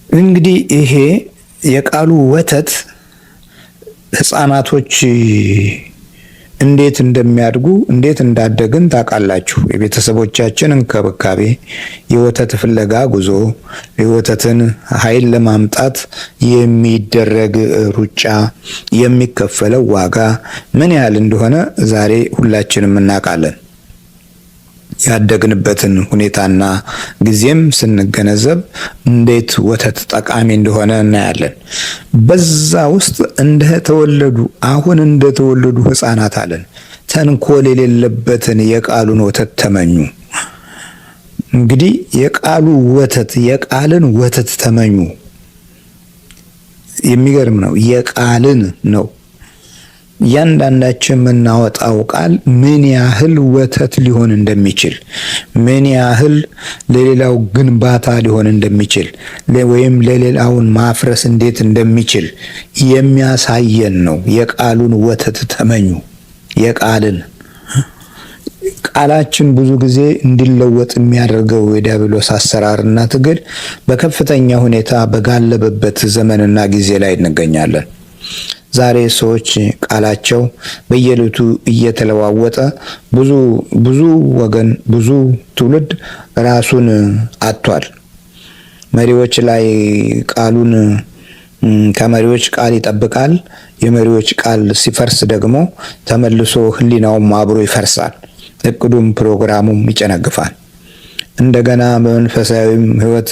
እንግዲህ ይሄ የቃሉ ወተት ህፃናቶች እንዴት እንደሚያድጉ እንዴት እንዳደግን ታውቃላችሁ። የቤተሰቦቻችን እንክብካቤ፣ የወተት ፍለጋ ጉዞ፣ የወተትን ኃይል ለማምጣት የሚደረግ ሩጫ፣ የሚከፈለው ዋጋ ምን ያህል እንደሆነ ዛሬ ሁላችንም እናውቃለን። ያደግንበትን ሁኔታና ጊዜም ስንገነዘብ እንዴት ወተት ጠቃሚ እንደሆነ እናያለን። በዛ ውስጥ አሁን እንደተወለዱ ህፃናት አለን ተንኮል የሌለበትን የቃሉን ወተት ተመኙ። እንግዲህ የቃልን ወተት ተመኙ። የሚገርም ነው። የቃልን ነው። እያንዳንዳችን የምናወጣው ቃል ምን ያህል ወተት ሊሆን እንደሚችል፣ ምን ያህል ለሌላው ግንባታ ሊሆን እንደሚችል ወይም ለሌላውን ማፍረስ እንዴት እንደሚችል የሚያሳየን ነው። የቃሉን ወተት ተመኙ። ቃላችን ብዙ ጊዜ እንዲለወጥ የሚያደርገው የዲያብሎስ አሰራርና ትግል በከፍተኛ ሁኔታ በጋለበበት ዘመንና ጊዜ ላይ እንገኛለን። ዛሬ ሰዎች ቃላቸው በየዕለቱ እየተለዋወጠ ብዙ ወገን ብዙ ትውልድ ራሱን አጥቷል። መሪዎች ላይ ከመሪዎች ቃል ይጠብቃል። የመሪዎች ቃል ሲፈርስ ደግሞ ተመልሶ ሕሊናውም አብሮ ይፈርሳል። እቅዱም ፕሮግራሙም ይጨነግፋል። እንደገና በመንፈሳዊም ሕይወት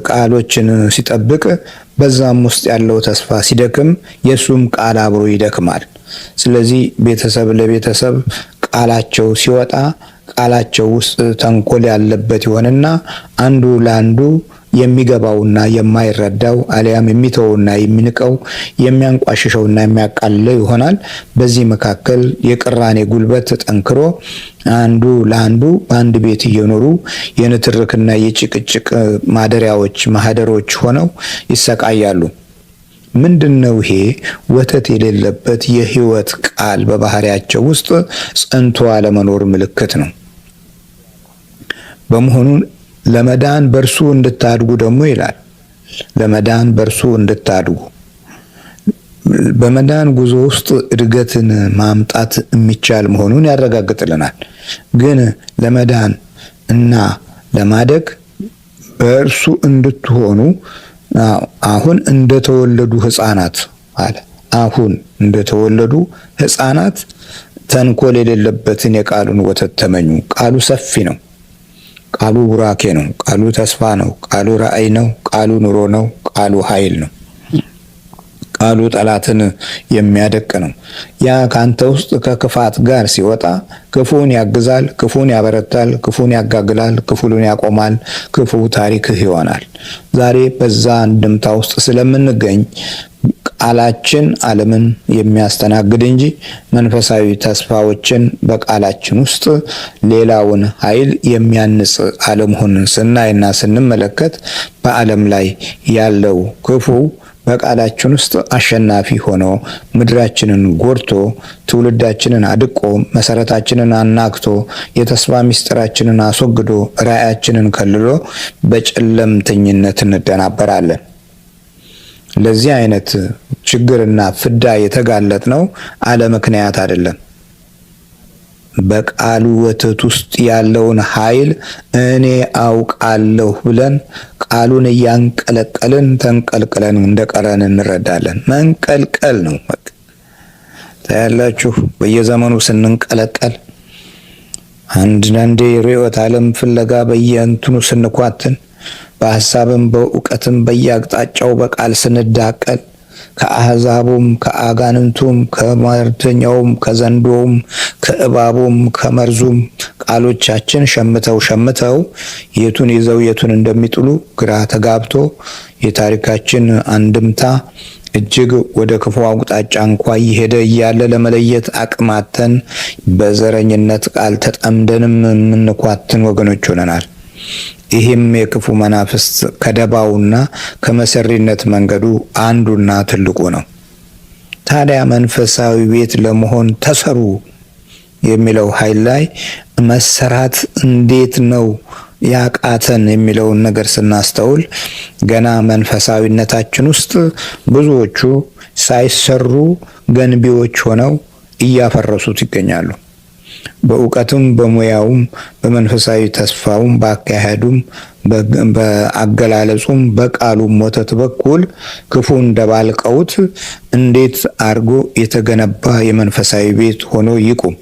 ቃሎችን ሲጠብቅ በዛም ውስጥ ያለው ተስፋ ሲደክም የሱም ቃል አብሮ ይደክማል። ስለዚህ ቤተሰብ ለቤተሰብ ቃላቸው ሲወጣ ቃላቸው ውስጥ ተንኮል ያለበት ይሆንና አንዱ ለአንዱ የሚገባውና የማይረዳው አሊያም የሚተወውና የሚንቀው የሚያንቋሽሸውና የሚያቃልለው ይሆናል። በዚህ መካከል የቅራኔ ጉልበት ጠንክሮ አንዱ ለአንዱ በአንድ ቤት እየኖሩ የንትርክና የጭቅጭቅ ማህደሮች ሆነው ይሰቃያሉ። ምንድነው ይሄ? ወተት የሌለበት የህይወት ቃል በባህሪያቸው ውስጥ ጸንቶ አለመኖር ምልክት ነው። በመሆኑ ለመዳን በእርሱ እንድታድጉ ደግሞ ይላል። ለመዳን በእርሱ እንድታድጉ በመዳን ጉዞ ውስጥ እድገትን ማምጣት የሚቻል መሆኑን ያረጋግጥልናል። ግን ለመዳን እና ለማደግ በእርሱ እንድትሆኑ አሁን እንደተወለዱ ህፃናት አለ። አሁን እንደተወለዱ ህፃናት ተንኮል የሌለበትን የቃሉን ወተት ተመኙ። ቃሉ ሰፊ ነው። ቃሉ ቡራኬ ነው። ቃሉ ተስፋ ነው። ቃሉ ራእይ ነው። ቃሉ ኑሮ ነው። ቃሉ ኃይል ነው። ቃሉ ጠላትን የሚያደቅ ነው። ያ ካንተ ውስጥ ከክፋት ጋር ሲወጣ ክፉን ያግዛል፣ ክፉን ያበረታል፣ ክፉን ያጋግላል፣ ክፉን ያቆማል፣ ክፉ ታሪክህ ይሆናል። ዛሬ በዛ አንድምታ ውስጥ ስለምንገኝ ቃላችን ዓለምን የሚያስተናግድ እንጂ መንፈሳዊ ተስፋዎችን በቃላችን ውስጥ ሌላውን ኃይል የሚያንጽ አለመሆኑን ስናይና ስንመለከት በዓለም ላይ ያለው ክፉ በቃላችን ውስጥ አሸናፊ ሆኖ ምድራችንን ጎድቶ ትውልዳችንን አድቆ መሰረታችንን አናግቶ የተስፋ ምስጢራችንን አስወግዶ ራእያችንን ከልሎ በጨለምተኝነት እንደናበራለን። ለዚህ አይነት ችግርና ፍዳ የተጋለጥነው አለ ምክንያት አይደለም። በቃሉ ወተት ውስጥ ያለውን ኃይል እኔ አውቃለሁ ብለን ቃሉን እያንቀለቀልን ተንቀልቅለን እንደቀረን እንረዳለን። መንቀልቀል ነው። ታያላችሁ፣ በየዘመኑ ስንንቀለቀል አንዳንዴ ርዕዮተ ዓለም ፍለጋ በየእንትኑ ስንኳትን፣ በሐሳብም በእውቀትም በየአቅጣጫው በቃል ስንዳቀል ከአሕዛቡም ከአጋንንቱም ከሟርተኛውም ከዘንዶውም ከእባቡም ከመርዙም ቃሎቻችን ሸምተው የቱን ይዘው የቱን እንደሚጥሉ ግራ ተጋብቶ የታሪካችን አንድምታ እጅግ ወደ ክፉ አቅጣጫ እንኳ እየሄደ እያለ ለመለየት አቅማተን በዘረኝነት ቃል ተጠምደንም የምንኳትን ወገኖች ሆነናል። ይህም የክፉ መናፍስት ከደባውና ከመሰሪነት መንገዱ አንዱና ትልቁ ነው። ታዲያ መንፈሳዊ ቤት ለመሆን ተሰሩ የሚለው ኃይል ላይ መሰራት እንዴት ነው ያቃተን የሚለውን ነገር ስናስተውል ገና መንፈሳዊነታችን ውስጥ ብዙዎቹ ሳይሰሩ ገንቢዎች ሆነው እያፈረሱት ይገኛሉ። በእውቀቱም በሙያውም በመንፈሳዊ ተስፋውም በአካሄዱም በአገላለጹም በቃሉም ወተት በኩል ክፉን ደባልቀውት እንዴት አድርጎ የተገነባ የመንፈሳዊ ቤት ሆኖ ይቁም?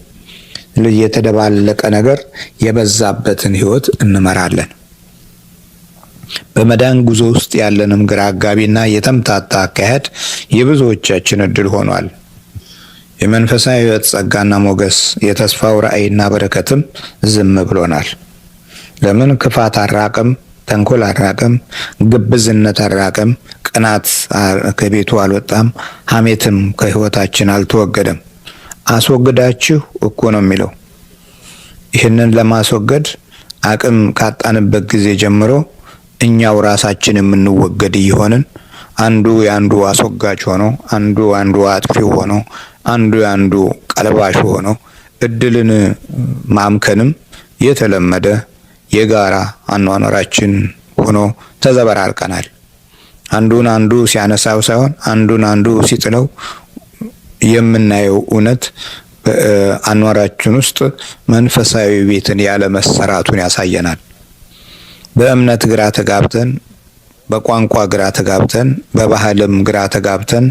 የተደባለቀ ነገር የበዛበትን ሕይወት እንመራለን። በመዳን ጉዞ ውስጥ ያለንም ግራ አጋቢና የተምታታ አካሄድ የብዙዎቻችን እድል ሆኗል። የመንፈሳዊ ሕይወት ጸጋና ሞገስ የተስፋው ራእይና በረከትም ዝም ብሎናል። ለምን? ክፋት አራቅም፣ ተንኮል አራቅም፣ ግብዝነት አራቅም፣ ቅናት ከቤቱ አልወጣም፣ ሐሜትም ከሕይወታችን አልተወገደም። አስወግዳችሁ እኮ ነው የሚለው። ይህንን ለማስወገድ አቅም ካጣንበት ጊዜ ጀምሮ እኛው ራሳችን የምንወገድ እየሆንን አንዱ የአንዱ አስወጋጅ ሆኖ አንዱ አጥፊው ሆኖ አንዱ ቀልባሽ ሆኖ እድልን ማምከንም የተለመደ የጋራ አኗኗራችን ሆኖ ተዘበራርቀናል። አንዱ ሲያነሳው ሳይሆን አንዱ ሲጥለው የምናየው እውነት በአኗኗራችን ውስጥ መንፈሳዊ ቤትን ያለ መሰራቱን ያሳየናል። በእምነት ግራ ተጋብተን፣ በቋንቋ ግራ ተጋብተን፣ በባህልም ግራ ተጋብተን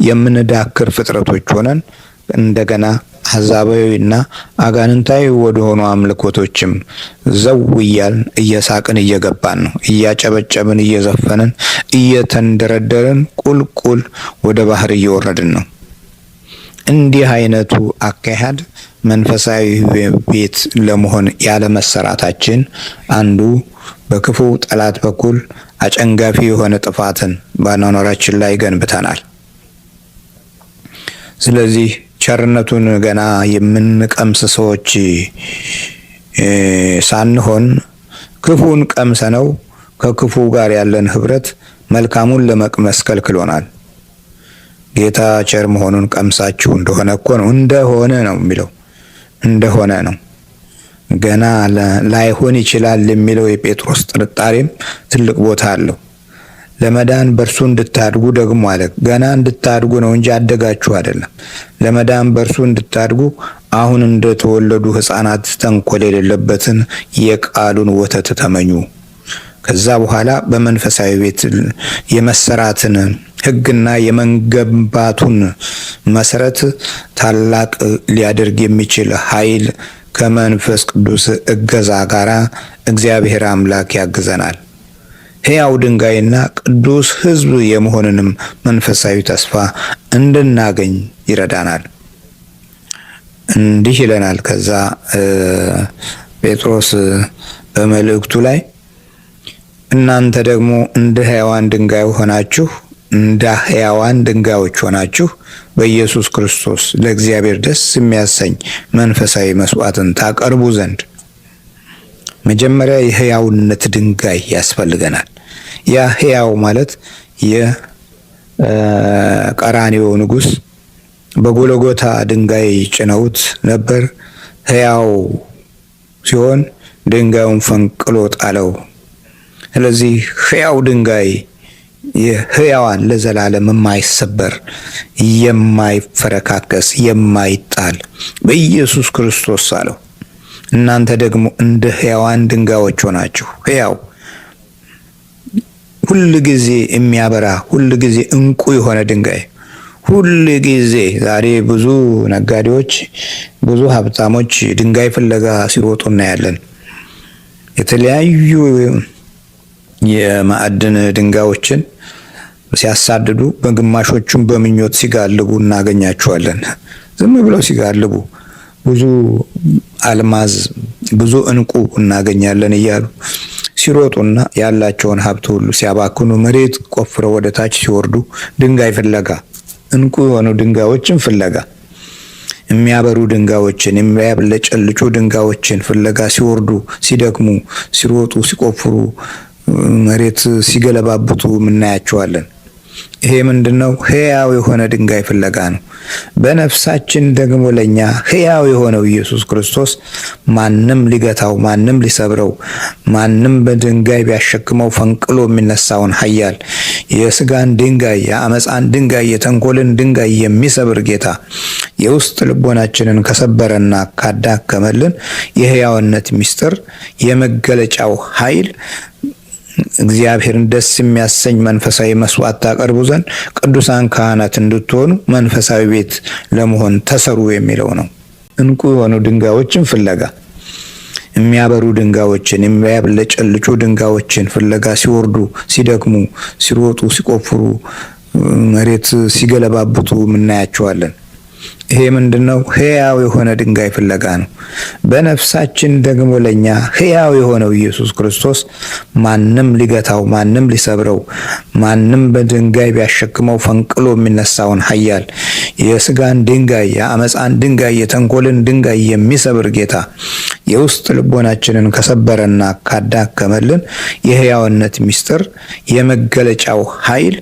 የምንዳክር ፍጥረቶች ሆነን እንደገና አሕዛባዊና አጋንንታዊ ወደሆኑ አምልኮቶችም ዘው እያልን እየሳቅን እየገባን ነው። እያጨበጨብን እየዘፈንን እየተንደረደርን ቁልቁል ወደ ባህር እየወረድን ነው። እንዲህ አይነቱ አካሄድ መንፈሳዊ ቤት ለመሆን ያለ መሰራታችን አንዱ በክፉ ጠላት በኩል አጨንጋፊ የሆነ ጥፋትን በአኗኗራችን ላይ ገንብተናል። ስለዚህ ቸርነቱን ገና የምንቀምስ ሰዎች ሳንሆን ክፉን ቀምሰነው ከክፉ ጋር ያለን ህብረት መልካሙን ለመቅመስ ከልክሎናል። ጌታ ቸር መሆኑን ቀምሳችሁ እንደሆነ እኮ ነው። እንደሆነ ነው የሚለው፣ እንደሆነ ነው። ገና ላይሆን ይችላል የሚለው የጴጥሮስ ጥርጣሬም ትልቅ ቦታ አለው። ለመዳን በእርሱ እንድታድጉ ደግሞ አለ። ገና እንድታድጉ ነው እንጂ አደጋችሁ አይደለም። ለመዳን በእርሱ እንድታድጉ አሁን እንደተወለዱ ሕፃናት ተንኮል የሌለበትን የቃሉን ወተት ተመኙ። ከዛ በኋላ በመንፈሳዊ ቤት የመሰራትን ሕግና የመገንባቱን መሰረት ታላቅ ሊያደርግ የሚችል ኃይል ከመንፈስ ቅዱስ እገዛ ጋር እግዚአብሔር አምላክ ያግዘናል። ሕያው ድንጋይና ቅዱስ ሕዝብ የመሆንንም መንፈሳዊ ተስፋ እንድናገኝ ይረዳናል። እንዲህ ይለናል። ከዛ ጴጥሮስ በመልእክቱ ላይ እናንተ ደግሞ እንደ ሕያዋን ድንጋይ ሆናችሁ እንደ ሕያዋን ድንጋዮች ሆናችሁ በኢየሱስ ክርስቶስ ለእግዚአብሔር ደስ የሚያሰኝ መንፈሳዊ መስዋዕትን ታቀርቡ ዘንድ መጀመሪያ የሕያውነት ድንጋይ ያስፈልገናል። ያ ሕያው ማለት የቀራንዮ ንጉሥ በጎልጎታ ድንጋይ ጭነውት ነበር። ሕያው ሲሆን ድንጋዩን ፈንቅሎ ጣለው። ስለዚህ ሕያው ድንጋይ የሕያዋን ለዘላለም የማይሰበር የማይፈረካከስ የማይጣል በኢየሱስ ክርስቶስ አለው። እናንተ ደግሞ እንደ ሕያዋን ድንጋዮች ሆናችሁ ሕያው ሁል ጊዜ የሚያበራ ሁል ጊዜ እንቁ የሆነ ድንጋይ ሁል ጊዜ ዛሬ ብዙ ነጋዴዎች ብዙ ሀብታሞች ድንጋይ ፍለጋ ሲሮጡ እናያለን። የተለያዩ የማዕድን ድንጋዮችን ሲያሳድዱ በግማሾቹም በምኞት ሲጋልቡ እናገኛቸዋለን። ዝም ብለው ሲጋልቡ ብዙ አልማዝ ብዙ እንቁ እናገኛለን እያሉ ሲሮጡና ያላቸውን ሀብት ሁሉ ሲያባክኑ መሬት ቆፍረው ወደ ታች ሲወርዱ ድንጋይ ፍለጋ እንቁ የሆኑ ድንጋዮችን ፍለጋ የሚያበሩ ድንጋዮችን የሚያብለጨልጩ ድንጋዮችን ፍለጋ ሲወርዱ ሲደክሙ ሲሮጡ ሲቆፍሩ መሬት ሲገለባብጡ እናያቸዋለን። ይሄ ምንድነው? ሕያው የሆነ ድንጋይ ፍለጋ ነው። በነፍሳችን ደግሞ ለኛ ሕያው የሆነው ኢየሱስ ክርስቶስ ማንም ሊገታው ማንም ሊሰብረው ማንም በድንጋይ ቢያሸክመው ፈንቅሎ የሚነሳውን ኃያል የስጋን ድንጋይ የአመፃን ድንጋይ የተንኮልን ድንጋይ የሚሰብር ጌታ የውስጥ ልቦናችንን ከሰበረና ካዳከመልን የሕያውነት ምስጢር የመገለጫው ኃይል እግዚአብሔርን ደስ የሚያሰኝ መንፈሳዊ መስዋዕት ታቀርቡ ዘንድ ቅዱሳን ካህናት እንድትሆኑ መንፈሳዊ ቤት ለመሆን ተሰሩ የሚለው ነው። እንቁ የሆኑ ድንጋዮችን ፍለጋ የሚያበሩ ድንጋዮችን የሚያብለጨልጩ ድንጋዮችን ፍለጋ ሲወርዱ ሲደክሙ ሲሮጡ ሲቆፍሩ መሬት ሲገለባብጡ እናያቸዋለን። ይሄ ምንድነው? ሕያው የሆነ ድንጋይ ፍለጋ ነው። በነፍሳችን ደግሞ ለኛ ሕያው የሆነው ኢየሱስ ክርስቶስ ማንም ሊገታው ማንም ሊሰብረው ማንም በድንጋይ ቢያሸክመው ፈንቅሎ የሚነሳውን ኃያል የስጋን ድንጋይ የአመፃን ድንጋይ የተንኮልን ድንጋይ የሚሰብር ጌታ የውስጥ ልቦናችንን ከሰበረና ካዳከመልን የሕያውነት ምስጢር የመገለጫው ኃይል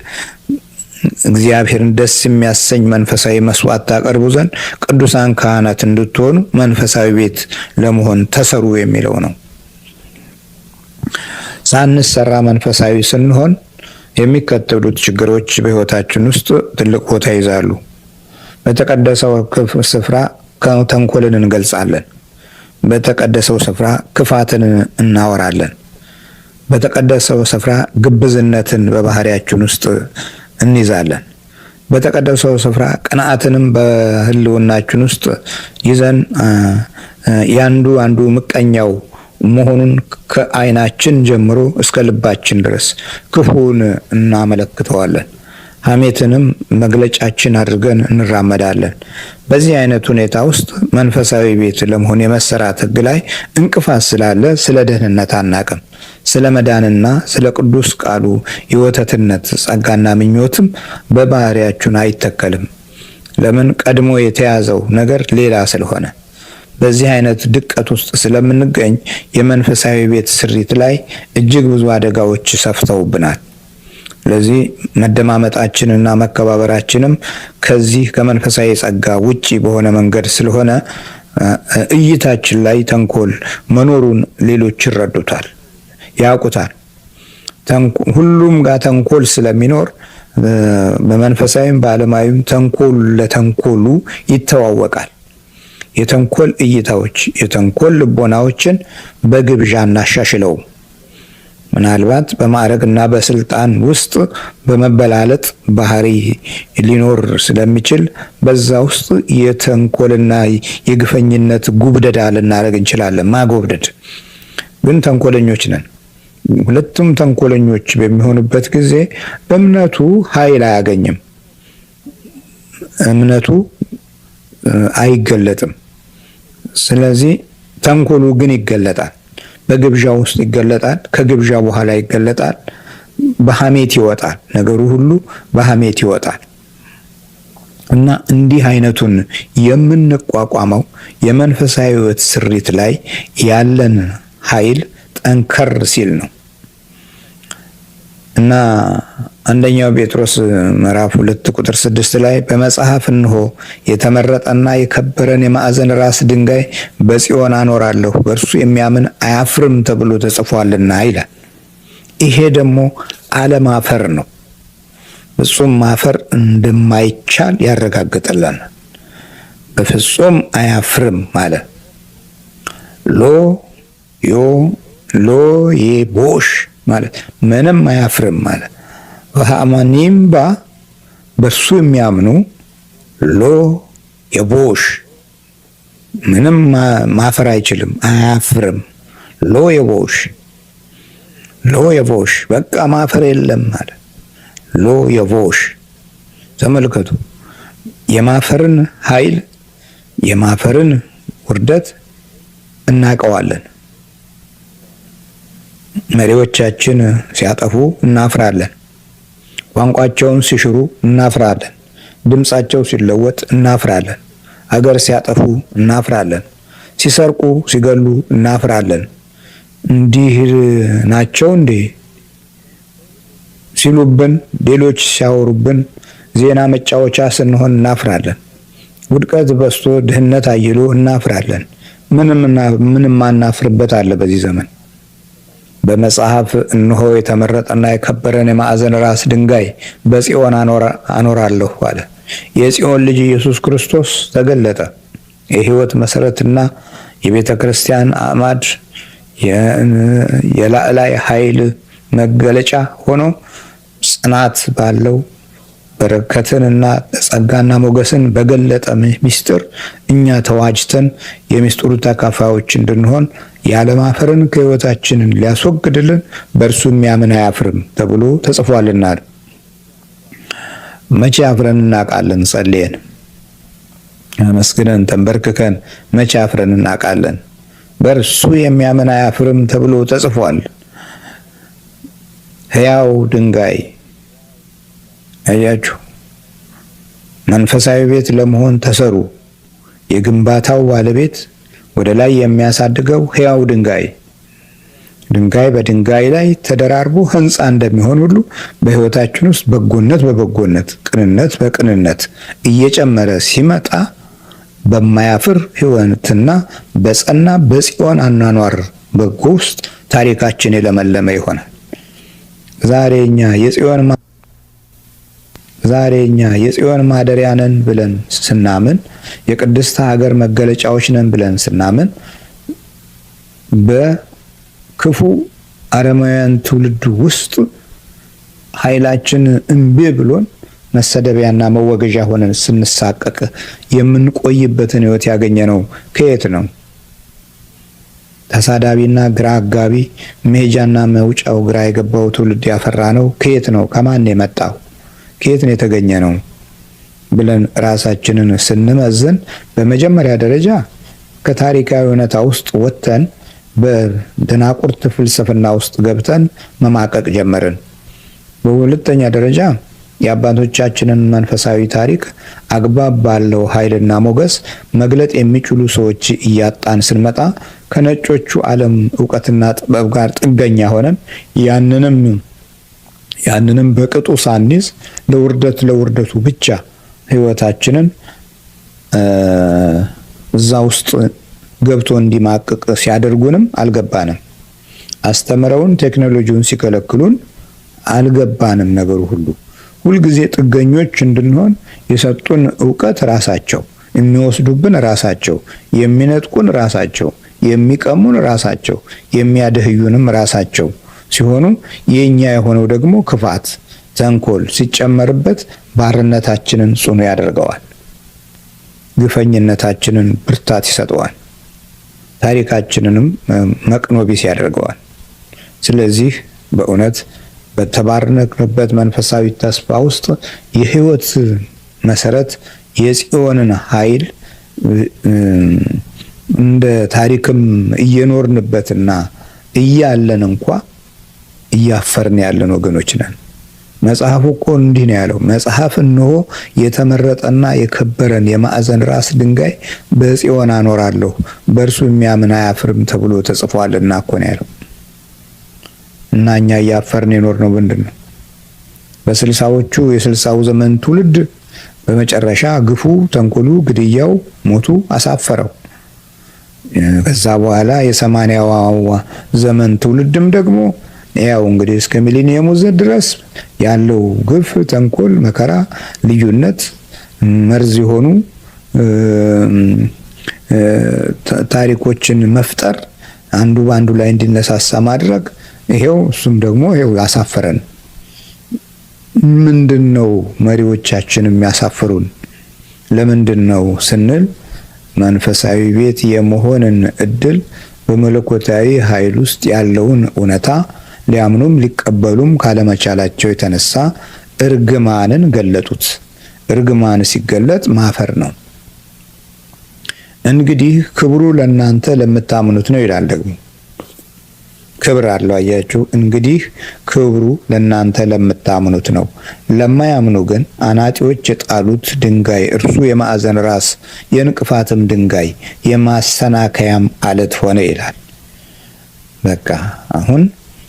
እግዚአብሔርን ደስ የሚያሰኝ መንፈሳዊ መስዋዕት ታቀርቡ ዘንድ ቅዱሳን ካህናት እንድትሆኑ መንፈሳዊ ቤት ለመሆን ተሰሩ የሚለው ነው። ሳንሰራ መንፈሳዊ ስንሆን የሚከተሉት ችግሮች በሕይወታችን ውስጥ ትልቅ ቦታ ይዛሉ። በተቀደሰው ስፍራ ተንኮልን እንገልጻለን። በተቀደሰው ስፍራ ክፋትን እናወራለን። በተቀደሰው ስፍራ ግብዝነትን በባህሪያችን ውስጥ እንይዛለን። በተቀደሰው ስፍራ ቅንዓትንም በህልውናችን ውስጥ ይዘን አንዱ ምቀኛው መሆኑን ከዓይናችን ጀምሮ እስከ ልባችን ድረስ ክፉን እናመለክተዋለን። ሐሜትንም መግለጫችን አድርገን እንራመዳለን። በዚህ አይነት ሁኔታ ውስጥ መንፈሳዊ ቤት ለመሆን የመሰራት ሕግ ላይ እንቅፋት ስላለ ስለ ደህንነት አናቅም። ስለ መዳንና ስለ ቅዱስ ቃሉ የወተትነት ጸጋና ምኞትም በባህሪያችን አይተከልም። ለምን? ቀድሞ የተያዘው ነገር ሌላ ስለሆነ። በዚህ አይነት ድቀት ውስጥ ስለምንገኝ የመንፈሳዊ ቤት ስሪት ላይ እጅግ ብዙ አደጋዎች ሰፍተውብናል። ስለዚህ መደማመጣችንና መከባበራችንም ከዚህ ከመንፈሳዊ ጸጋ ውጪ በሆነ መንገድ ስለሆነ እይታችን ላይ ተንኮል መኖሩን ሌሎች ይረዱታል፣ ያውቁታል። ሁሉም ጋር ተንኮል ስለሚኖር በመንፈሳዊም በዓለማዊም ተንኮል ለተንኮሉ ይተዋወቃል። የተንኮል እይታዎች፣ የተንኮል ልቦናዎችን በግብዣ እናሻሽለው። ምናልባት በማዕረግና በስልጣን ውስጥ በመበላለጥ ባህሪ ሊኖር ስለሚችል በዛ ውስጥ የተንኮልና የግፈኝነት ጉብደዳ ልናደርግ እንችላለን። ማጎብደድ ግን ተንኮለኞች ነን። ሁለቱም ተንኮለኞች በሚሆኑበት ጊዜ እምነቱ ኃይል አያገኝም። እምነቱ አይገለጥም። ስለዚህ ተንኮሉ ግን ይገለጣል። በግብዣ ውስጥ ይገለጣል። ከግብዣ በኋላ ይገለጣል። በሐሜት ይወጣል። ነገሩ ሁሉ በሐሜት ይወጣል እና እንዲህ አይነቱን የምንቋቋመው የመንፈሳዊ ሕይወት ስሪት ላይ ያለን ኃይል ጠንከር ሲል ነው እና አንደኛው ጴጥሮስ ምዕራፍ 2 ቁጥር 6 ላይ በመጽሐፍ እንሆ የተመረጠና የከበረን የማዕዘን ራስ ድንጋይ በጽዮን አኖራለሁ በእርሱ የሚያምን አያፍርም ተብሎ ተጽፏልና ይላል። ይሄ ደግሞ አለማፈር ነው። ፍጹም ማፈር እንደማይቻል ያረጋግጥልናል። በፍጹም አያፍርም ማለት ቦሽ ማለት ምንም አያፍርም ማለት ወሃማኒምባ በእርሱ የሚያምኑ የቦሽ ምንም ማፈር አይችልም፣ አያፍርም። የቦሽ በቃ ማፈር የለም ማለት የቦሽ። ተመልከቱ፣ የማፈርን ኃይል የማፈርን ውርደት እናውቀዋለን። መሪዎቻችን ሲያጠፉ እናፍራለን። ቋንቋቸውን ሲሽሩ እናፍራለን። ድምፃቸው ሲለወጥ እናፍራለን። አገር ሲያጠፉ እናፍራለን። ሲሰርቁ፣ ሲገሉ እናፍራለን። እንዲህ ናቸው እንዴ ሲሉብን፣ ሌሎች ሲያወሩብን፣ ዜና መጫወቻ ስንሆን እናፍራለን። ውድቀት በስቶ ድህነት አይሎ እናፍራለን። ምንም ማናፍርበት አለ በዚህ ዘመን? በመጽሐፍ እንሆ የተመረጠና የከበረን የማዕዘን ራስ ድንጋይ በጽዮን አኖራለሁ አለ። የጽዮን ልጅ ኢየሱስ ክርስቶስ ተገለጠ። የሕይወት መሰረትና የቤተ ክርስቲያን አዕማድ የላዕላይ ኃይል መገለጫ ሆኖ ጽናት ባለው በረከትንና ጸጋና ሞገስን በገለጠ ምስጢር እኛ ተዋጅተን የምስጢሩ ተካፋዮች እንድንሆን ያለማፈርን ከሕይወታችንን ሊያስወግድልን በእርሱ የሚያምን አያፍርም ተብሎ ተጽፏልና። መቼ አፍረን እናውቃለን? ጸልየን አመስግነን ተንበርክከን መቼ አፍረን እናውቃለን? በእርሱ የሚያምን አያፍርም ተብሎ ተጽፏል። ሕያው ድንጋይ አያችሁ፣ መንፈሳዊ ቤት ለመሆን ተሰሩ። የግንባታው ባለቤት ወደ ላይ የሚያሳድገው ሕያው ድንጋይ በድንጋይ ላይ ተደራርቦ ሕንፃ እንደሚሆን ሁሉ በሕይወታችን ውስጥ በጎነት በበጎነት ቅንነት በቅንነት እየጨመረ ሲመጣ በማያፍር ሕይወትና በጸና በጽዮን አኗኗር በጎ ውስጥ ታሪካችን የለመለመ ይሆናል። ዛሬ እኛ የጽዮን ማደሪያ ነን ብለን ስናምን፣ የቅድስት ሀገር መገለጫዎች ነን ብለን ስናምን፣ በክፉ አረማውያን ትውልድ ውስጥ ኃይላችን እምቢ ብሎን መሰደቢያና መወገዣ ሆነን ስንሳቀቅ የምንቆይበትን ሕይወት ያገኘነው ከየት ነው? ተሳዳቢና ግራ አጋቢ መሄጃና መውጫው ግራ የገባው ትውልድ ያፈራ ነው ከየት ነው? ከማን የመጣው? ከየት ነው የተገኘ ነው ብለን ራሳችንን ስንመዝን በመጀመሪያ ደረጃ ከታሪካዊ እውነታ ውስጥ ወጥተን በደናቁርት ፍልስፍና ውስጥ ገብተን መማቀቅ ጀመርን። በሁለተኛ ደረጃ የአባቶቻችንን መንፈሳዊ ታሪክ አግባብ ባለው ኃይልና ሞገስ መግለጥ የሚችሉ ሰዎች እያጣን ስንመጣ ከነጮቹ ዓለም እውቀትና ጥበብ ጋር ጥገኛ ሆነን ያንንም በቅጡ ሳንይዝ ለውርደቱ ብቻ ህይወታችንን እዛ ውስጥ ገብቶ እንዲማቅቅ ሲያደርጉንም አልገባንም። አስተምረውን ቴክኖሎጂውን ሲከለክሉን አልገባንም። ነገሩ ሁሉ ሁልጊዜ ጥገኞች እንድንሆን የሰጡን እውቀት ራሳቸው፣ የሚወስዱብን ራሳቸው፣ የሚነጥቁን ራሳቸው፣ የሚቀሙን ራሳቸው፣ የሚያደህዩንም ራሳቸው ሲሆኑ የኛ የሆነው ደግሞ ክፋት፣ ተንኮል ሲጨመርበት ባርነታችንን ጽኑ ያደርገዋል። ግፈኝነታችንን ብርታት ይሰጠዋል። ታሪካችንንም መቅኖቢስ ያደርገዋል። ስለዚህ በእውነት በተባረክንበት መንፈሳዊ ተስፋ ውስጥ የህይወት መሰረት የጽዮንን ኃይል እንደ ታሪክም እየኖርንበትና እያለን እንኳ እያፈርን ያለን ወገኖች ነን። መጽሐፉ እኮ እንዲህ ነው ያለው። መጽሐፍ እነሆ የተመረጠና የከበረን የማዕዘን ራስ ድንጋይ በጽዮን አኖራለሁ፣ በእርሱ የሚያምን አያፍርም ተብሎ ተጽፏልና እኮ ነው ያለው። እና እኛ እያፈርን የኖርነው ምንድን ነው? በስልሳዎቹ የስልሳው ዘመን ትውልድ በመጨረሻ ግፉ፣ ተንኮሉ፣ ግድያው፣ ሞቱ አሳፈረው። ከዛ በኋላ የሰማንያው ዘመን ትውልድም ደግሞ ያው እንግዲህ እስከ ሚሊኒየሙ ድረስ ያለው ግፍ፣ ተንኮል፣ መከራ፣ ልዩነት፣ መርዝ የሆኑ ታሪኮችን መፍጠር፣ አንዱ በአንዱ ላይ እንዲነሳሳ ማድረግ፣ ይሄው እሱም ደግሞ ይሄው ያሳፈረን። ምንድነው መሪዎቻችን የሚያሳፍሩን? ለምንድነው ስንል መንፈሳዊ ቤት የመሆንን እድል በመለኮታዊ ኃይል ውስጥ ያለውን እውነታ ሊያምኑም ሊቀበሉም ካለመቻላቸው የተነሳ እርግማንን ገለጡት። እርግማን ሲገለጥ ማፈር ነው። እንግዲህ ክብሩ ለእናንተ ለምታምኑት ነው ይላል። ደግሞ ክብር አለው። አያችሁ፣ እንግዲህ ክብሩ ለእናንተ ለምታምኑት ነው። ለማያምኑ ግን አናጢዎች የጣሉት ድንጋይ እርሱ የማዕዘን ራስ የእንቅፋትም ድንጋይ የማሰናከያም አለት ሆነ ይላል። በቃ አሁን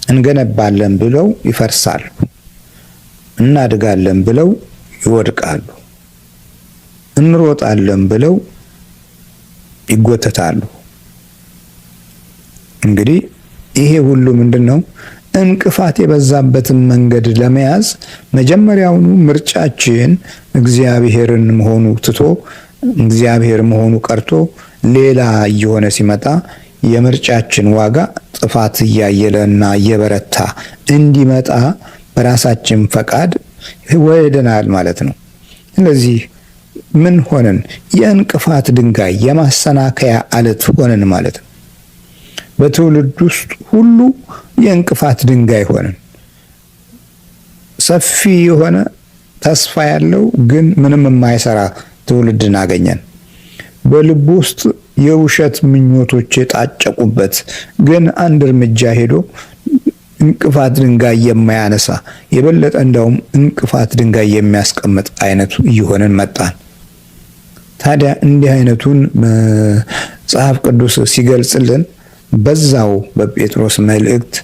እንገነባለን ብለው ይፈርሳሉ፣ እናድጋለን ብለው ይወድቃሉ፣ እንሮጣለን ብለው ይጎተታሉ። እንግዲህ ይሄ ሁሉ ምንድነው? እንቅፋት የበዛበትን መንገድ ለመያዝ መጀመሪያውኑ ምርጫችን እግዚአብሔርን መሆኑ ትቶ እግዚአብሔር መሆኑ ቀርቶ ሌላ እየሆነ ሲመጣ የምርጫችን ዋጋ ጥፋት እያየለና እየበረታ እንዲመጣ በራሳችን ፈቃድ ወደናል ማለት ነው። ስለዚህ ምን ሆነን? የእንቅፋት ድንጋይ የማሰናከያ አለት ሆነን ማለት ነው። በትውልድ ውስጥ ሁሉ የእንቅፋት ድንጋይ ሆነን፣ ሰፊ የሆነ ተስፋ ያለው ግን ምንም የማይሰራ ትውልድን አገኘን። በልቡ ውስጥ የውሸት ምኞቶች የጣጨቁበት ግን አንድ እርምጃ ሄዶ እንቅፋት ድንጋይ የማያነሳ የበለጠ እንዳውም እንቅፋት ድንጋይ የሚያስቀምጥ አይነቱ እየሆነን መጣን። ታዲያ እንዲህ አይነቱን መጽሐፍ ቅዱስ ሲገልጽልን በዛው በጴጥሮስ መልእክት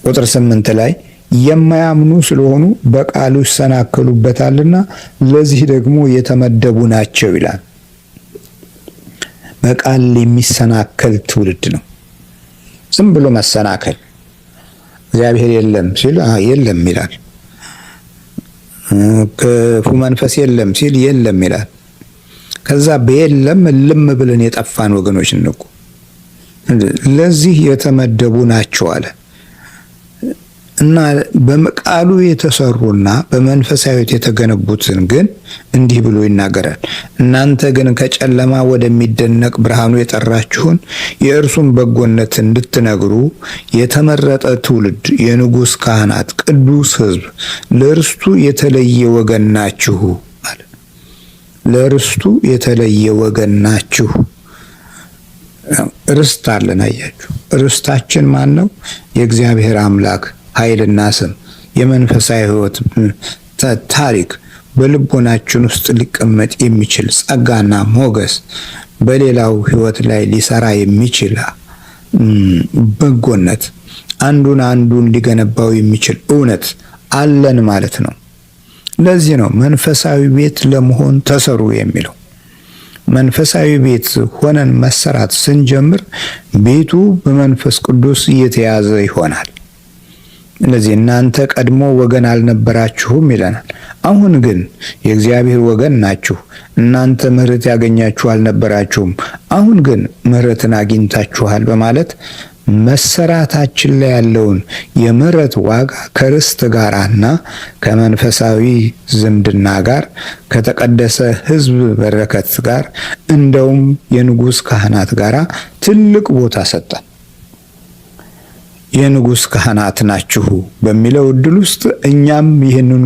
ቁጥር 8 ላይ የማያምኑ ስለሆኑ በቃሉ ይሰናከሉበታልና ለዚህ ደግሞ የተመደቡ ናቸው ይላል። በቃል የሚሰናከል ትውልድ ነው። ዝም ብሎ መሰናከል። እግዚአብሔር የለም ሲል የለም ይላል። ክፉ መንፈስ የለም ሲል የለም ይላል። ከዛ በየለም ልም ብለን የጠፋን ወገኖች እንቁ። ለዚህ የተመደቡ ናቸው አለ። እና በቃሉ የተሰሩና በመንፈሳዊት የተገነቡትን ግን እንዲህ ብሎ ይናገራል። እናንተ ግን ከጨለማ ወደሚደነቅ ብርሃኑ የጠራችሁን የእርሱን በጎነት እንድትነግሩ የተመረጠ ትውልድ፣ የንጉሥ ካህናት፣ ቅዱስ ሕዝብ፣ ለርስቱ የተለየ ወገን ናችሁ አለ። ለርስቱ የተለየ ወገን ናችሁ። ርስት አለን። አያችሁ፣ ርስታችን ማን ነው? የእግዚአብሔር አምላክ ኃይልና ስም፣ የመንፈሳዊ ሕይወት ታሪክ በልቦናችን ውስጥ ሊቀመጥ የሚችል ጸጋና ሞገስ፣ በሌላው ሕይወት ላይ ሊሰራ የሚችል በጎነት፣ አንዱን ሊገነባው የሚችል እውነት አለን ማለት ነው። ለዚህ ነው መንፈሳዊ ቤት ለመሆን ተሰሩ የሚለው። መንፈሳዊ ቤት ሆነን መሰራት ስንጀምር ቤቱ በመንፈስ ቅዱስ እየተያዘ ይሆናል። ስለዚህ እናንተ ቀድሞ ወገን አልነበራችሁም ይለናል። አሁን ግን የእግዚአብሔር ወገን ናችሁ። እናንተ ምሕረት ያገኛችሁ አልነበራችሁም፣ አሁን ግን ምሕረትን አግኝታችኋል በማለት መሰራታችን ላይ ያለውን የምሕረት ዋጋ ከርስት ጋራና ከመንፈሳዊ ዝምድና ጋር ከተቀደሰ ሕዝብ በረከት ጋር እንደውም የንጉሥ ካህናት ጋራ ትልቅ ቦታ ሰጠን። የንጉሥ ካህናት ናችሁ በሚለው ዕድል ውስጥ እኛም ይህንኑ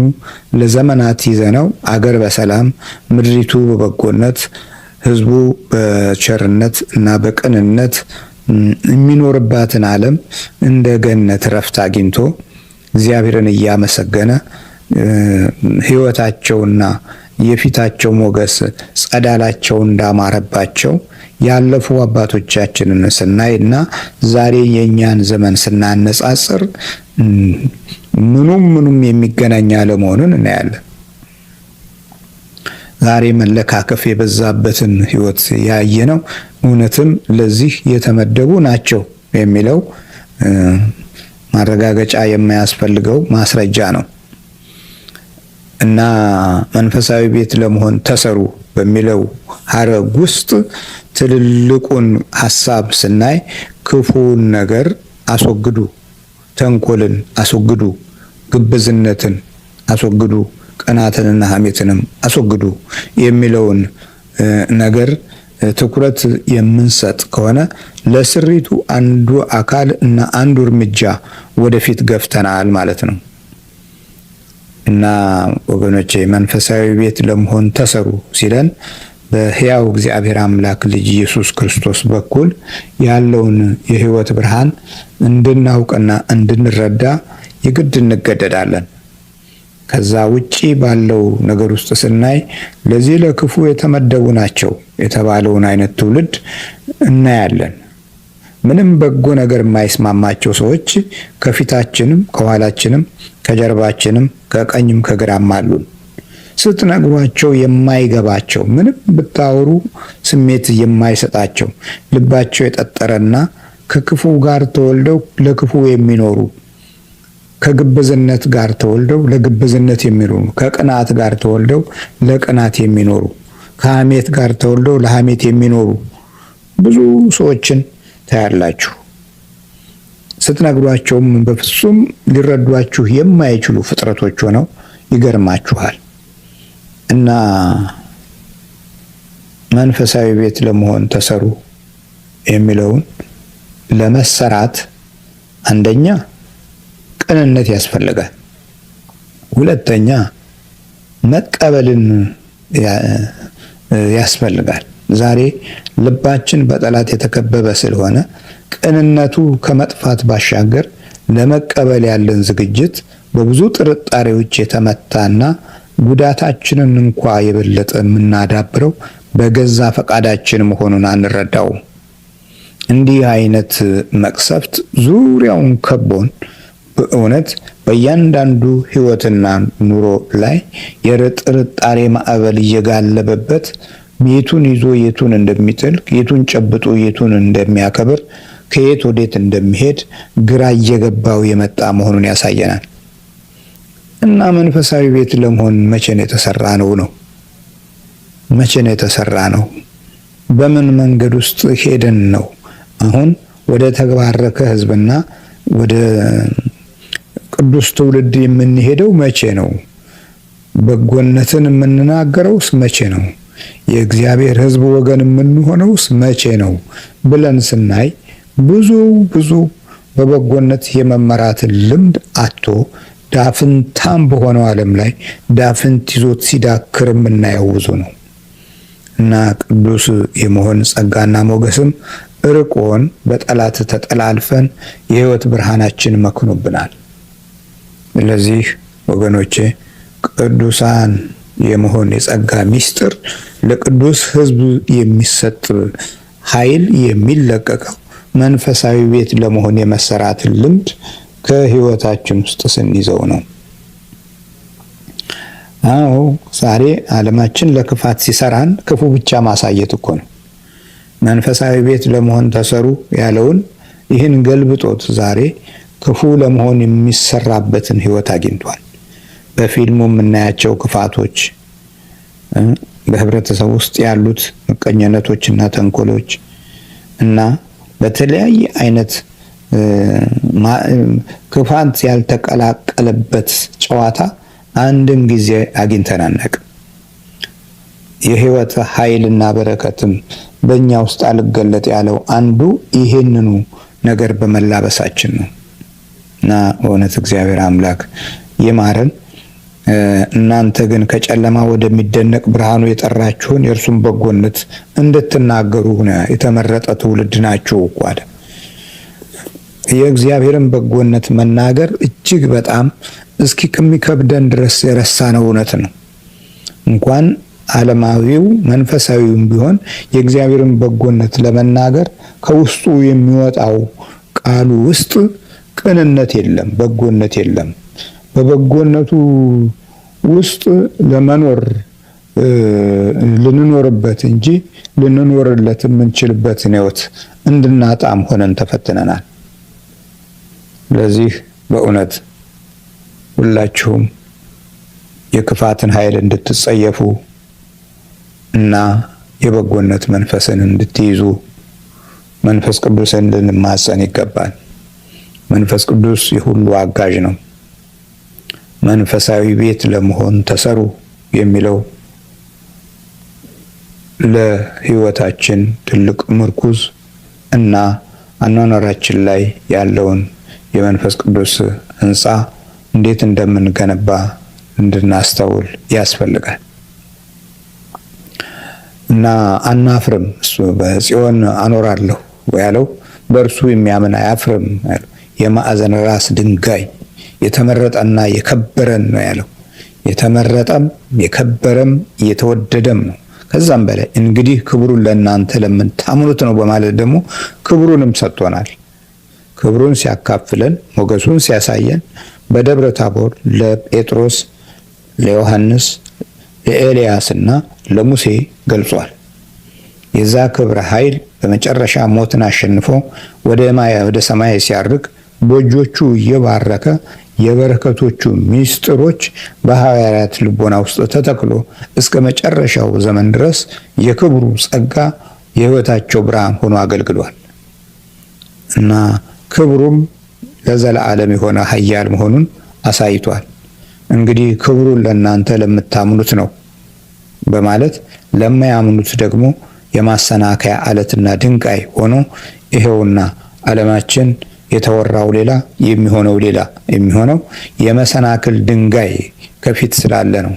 ለዘመናት ይዘነው አገር በሰላም ምድሪቱ በበጎነት ሕዝቡ በቸርነት እና በቅንነት የሚኖርባትን ዓለም እንደ ገነት ረፍት አግኝቶ እግዚአብሔርን እያመሰገነ ሕይወታቸውና የፊታቸው ሞገስ ጸዳላቸው እንዳማረባቸው ያለፉ አባቶቻችንን ስናይና ዛሬ የኛን ዘመን ስናነጻጽር ምኑም የሚገናኝ አለመሆኑን እናያለን። ዛሬ መለካከፍ የበዛበትን ሕይወት ያየነው እውነትም ለዚህ የተመደቡ ናቸው የሚለው ማረጋገጫ የማያስፈልገው ማስረጃ ነው እና መንፈሳዊ ቤት ለመሆን ተሰሩ በሚለው ሐረግ ውስጥ ትልልቁን ሐሳብ ስናይ ክፉን ነገር አስወግዱ፣ ተንኮልን አስወግዱ፣ ግብዝነትን አስወግዱ፣ ቅናትንና ሐሜትንም አስወግዱ የሚለውን ነገር ትኩረት የምንሰጥ ከሆነ ለስሪቱ አንዱ አካል እና አንዱ እርምጃ ወደፊት ገፍተናል ማለት ነው። እና ወገኖቼ መንፈሳዊ ቤት ለመሆን ተሰሩ ሲለን በሕያው እግዚአብሔር አምላክ ልጅ ኢየሱስ ክርስቶስ በኩል ያለውን የሕይወት ብርሃን እንድናውቅና እንድንረዳ የግድ እንገደዳለን። ከዛ ውጪ ባለው ነገር ውስጥ ስናይ ለዚህ ለክፉ የተመደቡ ናቸው የተባለውን አይነት ትውልድ እናያለን። ምንም በጎ ነገር የማይስማማቸው ሰዎች ከፊታችንም ከኋላችንም ከጀርባችንም ከቀኝም ከግራም አሉን። ስትነግሯቸው የማይገባቸው፣ ምንም ብታወሩ ስሜት የማይሰጣቸው፣ ልባቸው የጠጠረና ከክፉ ጋር ተወልደው ለክፉ የሚኖሩ፣ ከግብዝነት ጋር ተወልደው ለግብዝነት የሚኖሩ፣ ከቅናት ጋር ተወልደው ለቅናት የሚኖሩ፣ ከሐሜት ጋር ተወልደው ለሐሜት የሚኖሩ ብዙ ሰዎችን ታያላችሁ። ስትነግሯቸውም በፍጹም ሊረዷችሁ የማይችሉ ፍጥረቶች ሆነው ይገርማችኋል። እና መንፈሳዊ ቤት ለመሆን ተሰሩ የሚለውን ለመሰራት አንደኛ ቅንነት ያስፈልጋል። ሁለተኛ መቀበልን ያስፈልጋል። ዛሬ ልባችን በጠላት የተከበበ ስለሆነ ቅንነቱ ከመጥፋት ባሻገር ለመቀበል ያለን ዝግጅት በብዙ ጥርጣሬዎች የተመታና ጉዳታችንን እንኳ የበለጠ የምናዳብረው በገዛ ፈቃዳችን መሆኑን አንረዳውም። እንዲህ አይነት መቅሰፍት ዙሪያውን ከቦን በእውነት በእያንዳንዱ ሕይወትና ኑሮ ላይ የጥርጣሬ ማዕበል እየጋለበበት የቱን ይዞ የቱን እንደሚጥል፣ የቱን ጨብጦ የቱን እንደሚያከብር፣ ከየት ወዴት እንደሚሄድ ግራ እየገባው የመጣ መሆኑን ያሳየናል። እና መንፈሳዊ ቤት ለመሆን መቼ ነው የተሰራ ነው? መቼ ነው የተሰራ ነው? በምን መንገድ ውስጥ ሄደን ነው አሁን ወደ ተባረከ ሕዝብና ወደ ቅዱስ ትውልድ የምንሄደው መቼ ነው? በጎነትን የምንናገረውስ መቼ ነው? የእግዚአብሔር ሕዝብ ወገን የምንሆነውስ መቼ ነው ብለን ስናይ ብዙ በበጎነት የመመራትን ልምድ አጥቶ ዳፍንታም በሆነው ዓለም ላይ ዳፍንት ይዞት ሲዳክር የምናየው ብዙ ነው እና ቅዱስ የመሆን ጸጋና ሞገስም ርቆን በጠላት ተጠላልፈን የሕይወት ብርሃናችን መክኖብናል። ስለዚህ ወገኖቼ ቅዱሳን የመሆን የጸጋ ምስጢር ለቅዱስ ሕዝብ የሚሰጥ ኃይል የሚለቀቀው መንፈሳዊ ቤት ለመሆን የመሰራትን ልምድ ከሕይወታችን ውስጥ ስንይዘው ነው። አዎ ዛሬ ዓለማችን ለክፋት ሲሰራን ክፉ ብቻ ማሳየት እኮ ነው። መንፈሳዊ ቤት ለመሆን ተሰሩ ያለውን ይህን ገልብጦት ዛሬ ክፉ ለመሆን የሚሰራበትን ሕይወት አግኝቷል። በፊልሙ የምናያቸው ክፋቶች፣ በህብረተሰብ ውስጥ ያሉት ምቀኝነቶችና ተንኮሎች እና በተለያየ አይነት ክፋት ያልተቀላቀለበት ጨዋታ አንድም ጊዜ አግኝተን አናውቅም። የህይወት ኃይልና በረከትም በእኛ ውስጥ አልገለጥ ያለው አንዱ ይሄንኑ ነገር በመላበሳችን ነው እና እውነት እግዚአብሔር አምላክ ይማረን። እናንተ ግን ከጨለማ ወደሚደነቅ ብርሃኑ የጠራችሁን የእርሱን በጎነት እንድትናገሩ የተመረጠ ትውልድ ናችሁ እኮ አለ። የእግዚአብሔርን በጎነት መናገር እጅግ በጣም እስኪ ከሚከብደን ድረስ የረሳነው እውነት ነው። እንኳን ዓለማዊው መንፈሳዊውም ቢሆን የእግዚአብሔርን በጎነት ለመናገር ከውስጡ የሚወጣው ቃሉ ውስጥ ቅንነት የለም፣ በጎነት የለም። በበጎነቱ ውስጥ ለመኖር ልንኖርበት እንጂ ልንኖርለት የምንችልበትን ሕይወት እንድናጣም ሆነን ተፈትነናል። ስለዚህ በእውነት ሁላችሁም የክፋትን ኃይል እንድትጸየፉ እና የበጎነት መንፈስን እንድትይዙ መንፈስ ቅዱስን ልንማጸን ይገባል። መንፈስ ቅዱስ የሁሉ አጋዥ ነው። መንፈሳዊ ቤት ለመሆን ተሰሩ የሚለው ለሕይወታችን ትልቅ ምርኩዝ እና አኗኗራችን ላይ ያለውን የመንፈስ ቅዱስ ሕንፃ እንዴት እንደምንገነባ እንድናስተውል ያስፈልጋል እና አናፍርም። እሱ በጽዮን አኖራለሁ ያለው በእርሱ የሚያምን አያፍርም ያለው የማዕዘን ራስ ድንጋይ የተመረጠና የከበረን ነው ያለው። የተመረጠም የከበረም የተወደደም ነው። ከዛም በላይ እንግዲህ ክብሩን ለእናንተ ለምታምኑት ነው በማለት ደግሞ ክብሩንም ሰጥቶናል። ክብሩን ሲያካፍለን ሞገሱን ሲያሳየን በደብረ ታቦር ለጴጥሮስ፣ ለዮሐንስ፣ ለኤልያስና ለሙሴ ገልጿል። የዛ ክብረ ኃይል በመጨረሻ ሞትን አሸንፎ ወደ ሰማይ ሲያርግ በእጆቹ እየባረከ የበረከቶቹ ሚስጥሮች በሐዋርያት ልቦና ውስጥ ተተክሎ እስከ መጨረሻው ዘመን ድረስ የክብሩ ጸጋ የሕይወታቸው ብርሃን ሆኖ አገልግሏል እና ክብሩም ለዘላለም የሆነ ኃያል መሆኑን አሳይቷል። እንግዲህ ክብሩን ለእናንተ ለምታምኑት ነው በማለት ለማያምኑት ደግሞ የማሰናከያ አለትና ድንጋይ ሆኖ ይሄውና ዓለማችን የተወራው ሌላ የሚሆነው ሌላ የሚሆነው የመሰናክል ድንጋይ ከፊት ስላለ ነው።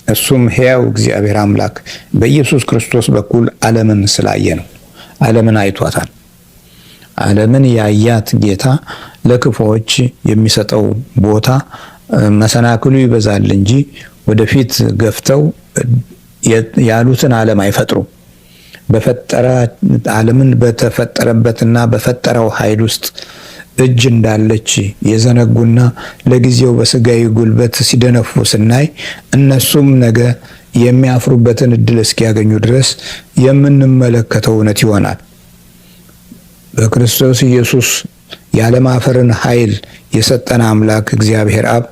እሱም ሕያው እግዚአብሔር አምላክ በኢየሱስ ክርስቶስ በኩል ዓለምን ስላየ ነው። ዓለምን አይቷታል። ዓለምን ያያት ጌታ ለክፉዎች የሚሰጠው ቦታ መሰናክሉ ይበዛል እንጂ ወደፊት ገፍተው ያሉትን ዓለም አይፈጥሩም። በፈጠረ ዓለምን በተፈጠረበትና በፈጠረው ኃይል ውስጥ እጅ እንዳለች የዘነጉና ለጊዜው በስጋዊ ጉልበት ሲደነፉ ስናይ እነሱም ነገ የሚያፍሩበትን እድል እስኪያገኙ ድረስ የምንመለከተው እውነት ይሆናል። በክርስቶስ ኢየሱስ ያለማፈርን ኃይል የሰጠን አምላክ እግዚአብሔር አብ፣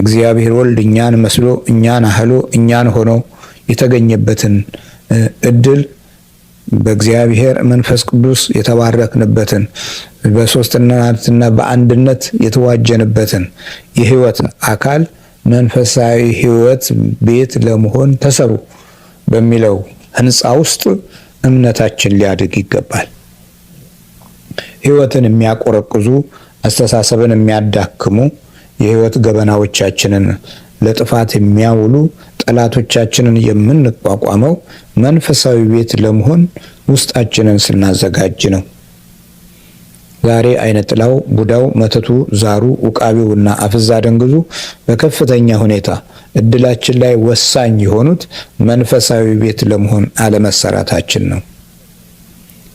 እግዚአብሔር ወልድ እኛን መስሎ እኛን አህሎ እኛን ሆኖ የተገኘበትን እድል በእግዚአብሔር መንፈስ ቅዱስ የተባረክንበትን በሶስትነትና በአንድነት የተዋጀንበትን የህይወት አካል መንፈሳዊ ህይወት ቤት ለመሆን ተሰሩ በሚለው ህንፃ ውስጥ እምነታችን ሊያድግ ይገባል። ህይወትን የሚያቆረቁዙ አስተሳሰብን የሚያዳክሙ የህይወት ገበናዎቻችንን ለጥፋት የሚያውሉ ጠላቶቻችንን የምንቋቋመው መንፈሳዊ ቤት ለመሆን ውስጣችንን ስናዘጋጅ ነው። ዛሬ አይነ ጥላው፣ ቡዳው፣ መተቱ፣ ዛሩ፣ ውቃቢውና አፍዛ ደንግዙ በከፍተኛ ሁኔታ እድላችን ላይ ወሳኝ የሆኑት መንፈሳዊ ቤት ለመሆን አለመሰራታችን ነው።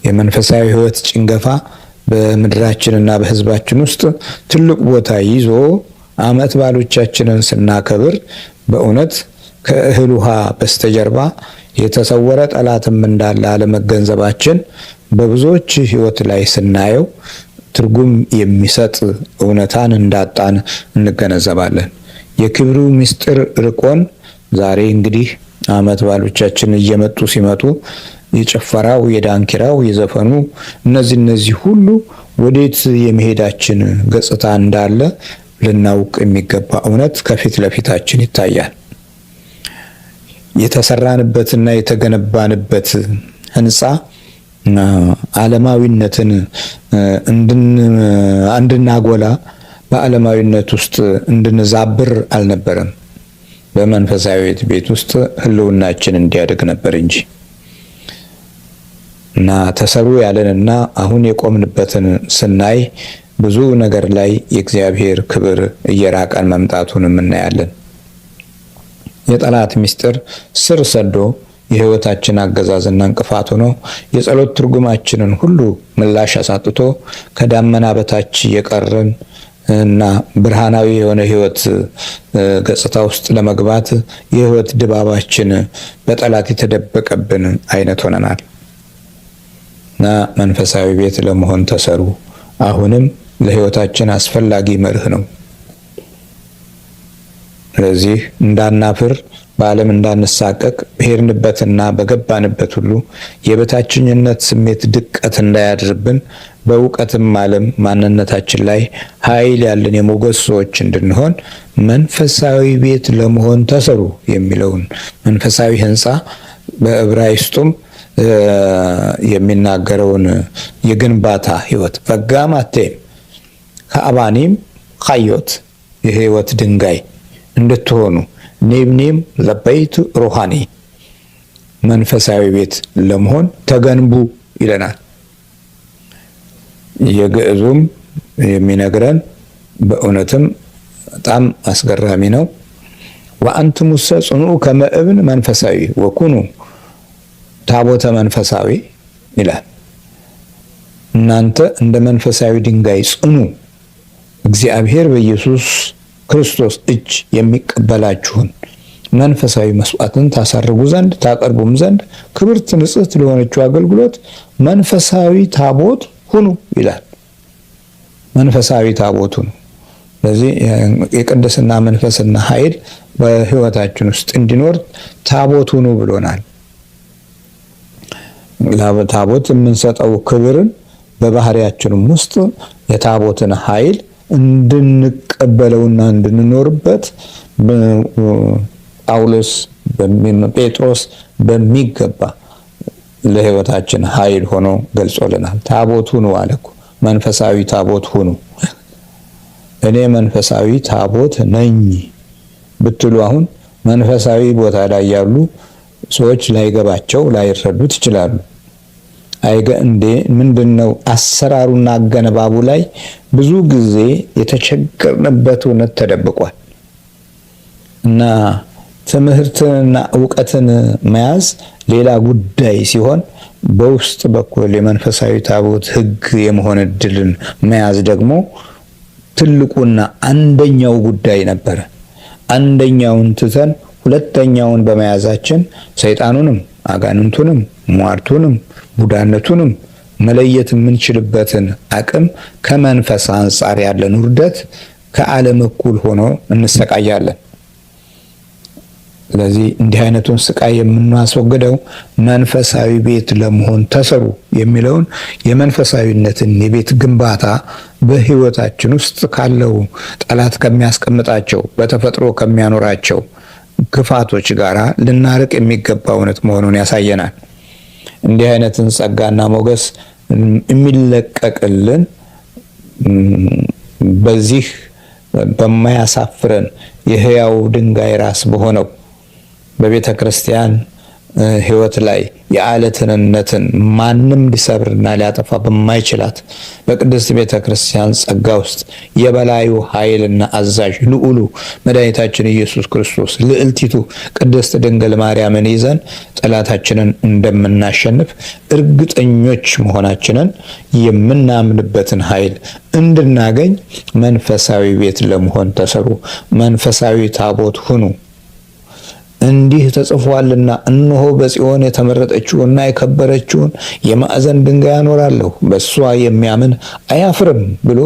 የመንፈሳዊ ህይወት ጭንገፋ በምድራችንና በህዝባችን ውስጥ ትልቅ ቦታ ይዞ ዓመት በዓሎቻችንን ስናከብር በእውነት ከእህል ውሃ በስተጀርባ የተሰወረ ጠላትም እንዳለ አለመገንዘባችን በብዙዎች ህይወት ላይ ስናየው ትርጉም የሚሰጥ እውነታን እንዳጣን እንገነዘባለን። የክብሩ ምስጢር ርቆን ዛሬ እንግዲህ ዓመት በዓሎቻችን እየመጡ ሲመጡ የጭፈራው፣ የዳንኪራው፣ የዘፈኑ እነዚህ ሁሉ ወዴት የመሄዳችን ገጽታ እንዳለ ልናውቅ የሚገባ እውነት ከፊት ለፊታችን ይታያል። የተሰራንበትና የተገነባንበት ህንፃ ዓለማዊነትን እንድናጎላ በዓለማዊነት ውስጥ እንድንዛብር አልነበረም። በመንፈሳዊ ቤት ውስጥ ህልውናችን እንዲያድግ ነበር እንጂ እና ተሰሩ ያለንና አሁን የቆምንበትን ስናይ ብዙ ነገር ላይ የእግዚአብሔር ክብር እየራቀን መምጣቱን እናያለን። የጠላት ምስጢር ስር ሰዶ የህይወታችን አገዛዝና እንቅፋት ሆኖ የጸሎት ትርጉማችንን ሁሉ ምላሽ አሳጥቶ ከዳመና በታች የቀረን እና ብርሃናዊ የሆነ ህይወት ገጽታ ውስጥ ለመግባት የህይወት ድባባችን በጠላት የተደበቀብን አይነት ሆነናል እና መንፈሳዊ ቤት ለመሆን ተሰሩ አሁንም ለህይወታችን አስፈላጊ መርህ ነው። ስለዚህ እንዳናፍር፣ በዓለም እንዳንሳቀቅ፣ በሄድንበትና በገባንበት ሁሉ የበታችኝነት ስሜት ድቀት እንዳያድርብን በእውቀትም ዓለም ማንነታችን ላይ ኃይል ያለን የሞገስ ሰዎች እንድንሆን መንፈሳዊ ቤት ለመሆን ተሰሩ የሚለውን መንፈሳዊ ህንፃ በዕብራይስጡም የሚናገረውን የግንባታ ህይወት ፈጋማቴም ከአባኒም ኻዮት የህይወት ድንጋይ እንድትሆኑ ኔብኔም ለበይት ሩሃኒ መንፈሳዊ ቤት ለመሆን ተገንቡ ይለናል። የግዕዙም የሚነግረን በእውነትም በጣም አስገራሚ ነው። ወአንትሙሰ ጽኑዑ ከመ እብን መንፈሳዊ ወኩኑ ታቦተ መንፈሳዊ ይላል። እናንተ እንደ መንፈሳዊ ድንጋይ ጽኑ፣ እግዚአብሔር በኢየሱስ ክርስቶስ እጅ የሚቀበላችሁን መንፈሳዊ መስዋዕትን ታሳርጉ ዘንድ ታቀርቡም ዘንድ ክብርት ንጽሕት ለሆነችው አገልግሎት መንፈሳዊ ታቦት ሁኑ ይላል። መንፈሳዊ ታቦት ሁኑ። ስለዚህ የቅድስና መንፈስና ኃይል በህይወታችን ውስጥ እንዲኖር ታቦት ሁኑ ብሎናል። ለታቦት የምንሰጠው ክብርን በባህሪያችንም ውስጥ የታቦትን ኃይል እንድንቀበለውና እንድንኖርበት ጳውሎስ ጴጥሮስ በሚገባ ለህይወታችን ኃይል ሆኖ ገልጾልናል። ታቦት ሁኑ አለ እኮ። መንፈሳዊ ታቦት ሁኑ። እኔ መንፈሳዊ ታቦት ነኝ ብትሉ አሁን መንፈሳዊ ቦታ ላይ ያሉ ሰዎች ላይገባቸው ላይረዱት ይችላሉ። አይገ እንዴ ምንድነው አሰራሩና አገነባቡ ላይ ብዙ ጊዜ የተቸገርንበት እውነት ተደብቋል። እና ትምህርትንና ዕውቀትን መያዝ ሌላ ጉዳይ ሲሆን በውስጥ በኩል የመንፈሳዊ ታቦት ህግ የመሆን እድልን መያዝ ደግሞ ትልቁና አንደኛው ጉዳይ ነበረ። አንደኛውን ትተን ሁለተኛውን በመያዛችን ሰይጣኑንም አጋንንቱንም ሟርቱንም ቡዳነቱንም መለየት የምንችልበትን አቅም ከመንፈስ አንጻር ያለን ውርደት ከዓለም እኩል ሆኖ እንሰቃያለን። ስለዚህ እንዲህ አይነቱን ስቃይ የምናስወግደው መንፈሳዊ ቤት ለመሆን ተሰሩ የሚለውን የመንፈሳዊነትን የቤት ግንባታ በሕይወታችን ውስጥ ካለው ጠላት ከሚያስቀምጣቸው በተፈጥሮ ከሚያኖራቸው ክፋቶች ጋር ልናርቅ የሚገባ እውነት መሆኑን ያሳየናል። እንዲህ አይነትን ጸጋና ሞገስ የሚለቀቅልን በዚህ በማያሳፍረን የሕያው ድንጋይ ራስ በሆነው በቤተ ክርስቲያን ሕይወት ላይ የዓለትነትን ማንም ሊሰብርና ሊያጠፋ በማይችላት በቅድስት ቤተ ክርስቲያን ጸጋ ውስጥ የበላዩ ኃይልና አዛዥ ልዑሉ መድኃኒታችን ኢየሱስ ክርስቶስ ልዕልቲቱ ቅድስት ድንግል ማርያምን ይዘን ጠላታችንን እንደምናሸንፍ እርግጠኞች መሆናችንን የምናምንበትን ኃይል እንድናገኝ መንፈሳዊ ቤት ለመሆን ተሰሩ፣ መንፈሳዊ ታቦት ሁኑ። እንዲህ ተጽፏልና እነሆ በጽዮን የተመረጠችውና የከበረችውን የማዕዘን ድንጋይ አኖራለሁ፣ በእሷ የሚያምን አያፍርም ብሎ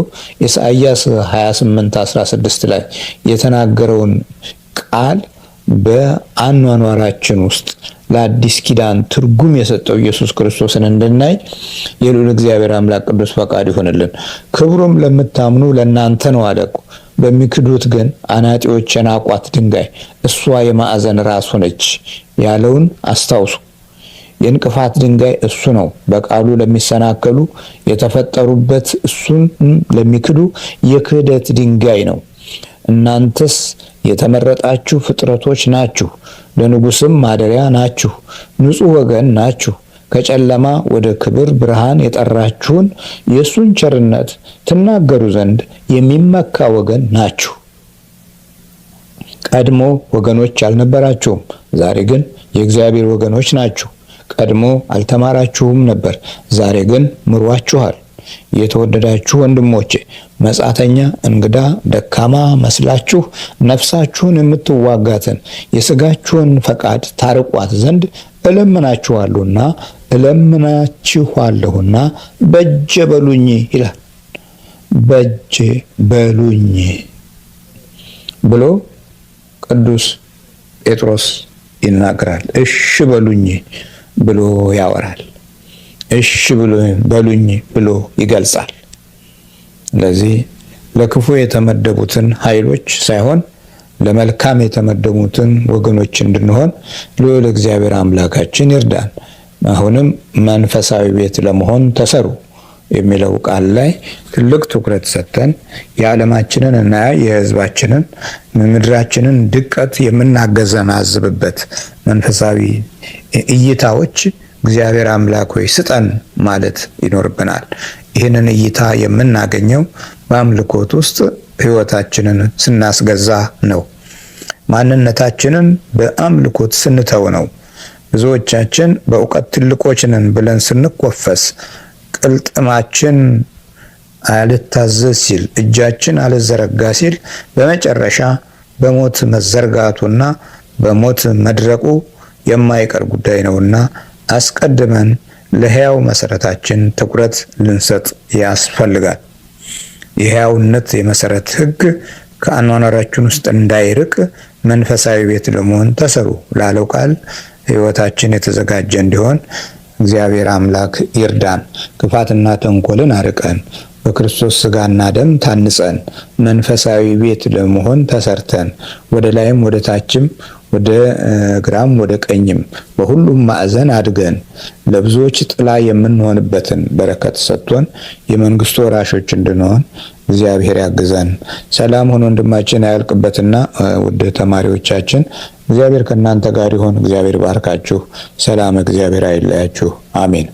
ኢሳይያስ 28:16 ላይ የተናገረውን ቃል በአኗኗራችን ውስጥ ለአዲስ ኪዳን ትርጉም የሰጠው ኢየሱስ ክርስቶስን እንድናይ የልዑል እግዚአብሔር አምላክ ቅዱስ ፈቃድ ይሆንልን። ክብሩም ለምታምኑ ለእናንተ ነው አለ። በሚክዱት ግን አናጢዎች የናቋት ድንጋይ እሷ የማዕዘን ራስ ሆነች ያለውን አስታውሱ። የእንቅፋት ድንጋይ እሱ ነው። በቃሉ ለሚሰናከሉ የተፈጠሩበት እሱን ለሚክዱ የክህደት ድንጋይ ነው። እናንተስ የተመረጣችሁ ፍጥረቶች ናችሁ፣ ለንጉሥም ማደሪያ ናችሁ፣ ንጹሕ ወገን ናችሁ። ከጨለማ ወደ ክብር ብርሃን የጠራችሁን የእሱን ቸርነት ትናገሩ ዘንድ የሚመካ ወገን ናችሁ። ቀድሞ ወገኖች አልነበራችሁም፣ ዛሬ ግን የእግዚአብሔር ወገኖች ናችሁ። ቀድሞ አልተማራችሁም ነበር፣ ዛሬ ግን ምሯችኋል። የተወደዳችሁ ወንድሞቼ መጻተኛ፣ እንግዳ፣ ደካማ መስላችሁ ነፍሳችሁን የምትዋጋትን የሥጋችሁን ፈቃድ ታርቋት ዘንድ እለምናችኋለሁና በጀ በሉኝ ይላል። በጀ በሉኝ ብሎ ቅዱስ ጴጥሮስ ይናገራል። እሺ በሉኝ ብሎ ያወራል። እሺ በሉኝ ብሎ ይገልጻል። ስለዚህ ለክፉ የተመደቡትን ኃይሎች ሳይሆን ለመልካም የተመደቡትን ወገኖች እንድንሆን ልዑል እግዚአብሔር አምላካችን ይርዳን። አሁንም መንፈሳዊ ቤት ለመሆን ተሰሩ የሚለው ቃል ላይ ትልቅ ትኩረት ሰጥተን የዓለማችንን እና የሕዝባችንን ምድራችንን ድቀት የምናገናዝብበት መንፈሳዊ እይታዎች እግዚአብሔር አምላክ ሆይ ስጠን ማለት ይኖርብናል። ይህንን እይታ የምናገኘው በአምልኮት ውስጥ ሕይወታችንን ስናስገዛ ነው። ማንነታችንን በአምልኮት ስንተው ነው። ብዙዎቻችን በእውቀት ትልቆች ነን ብለን ስንኮፈስ፣ ቅልጥማችን አልታዘዝ ሲል፣ እጃችን አልዘረጋ ሲል በመጨረሻ በሞት መዘርጋቱና በሞት መድረቁ የማይቀር ጉዳይ ነውና አስቀድመን ለሕያው መሰረታችን ትኩረት ልንሰጥ ያስፈልጋል። የሕያውነት የመሰረት ሕግ ከአኗኗራችን ውስጥ እንዳይርቅ መንፈሳዊ ቤት ለመሆን ተሰሩ ላለው ቃል ሕይወታችን የተዘጋጀ እንዲሆን እግዚአብሔር አምላክ ይርዳን። ክፋትና ተንኮልን አርቀን በክርስቶስ ሥጋና ደም ታንጸን መንፈሳዊ ቤት ለመሆን ተሰርተን ወደ ላይም ወደ ታችም ወደ ግራም ወደ ቀኝም በሁሉም ማዕዘን አድገን ለብዙዎች ጥላ የምንሆንበትን በረከት ሰጥቶን የመንግስቱ ወራሾች እንድንሆን እግዚአብሔር ያግዘን። ሰላም ሆኖ ወንድማችን አያልቅበትና ውድ ተማሪዎቻችን እግዚአብሔር ከእናንተ ጋር ይሁን። እግዚአብሔር ባርካችሁ። ሰላም እግዚአብሔር አይለያችሁ። አሜን።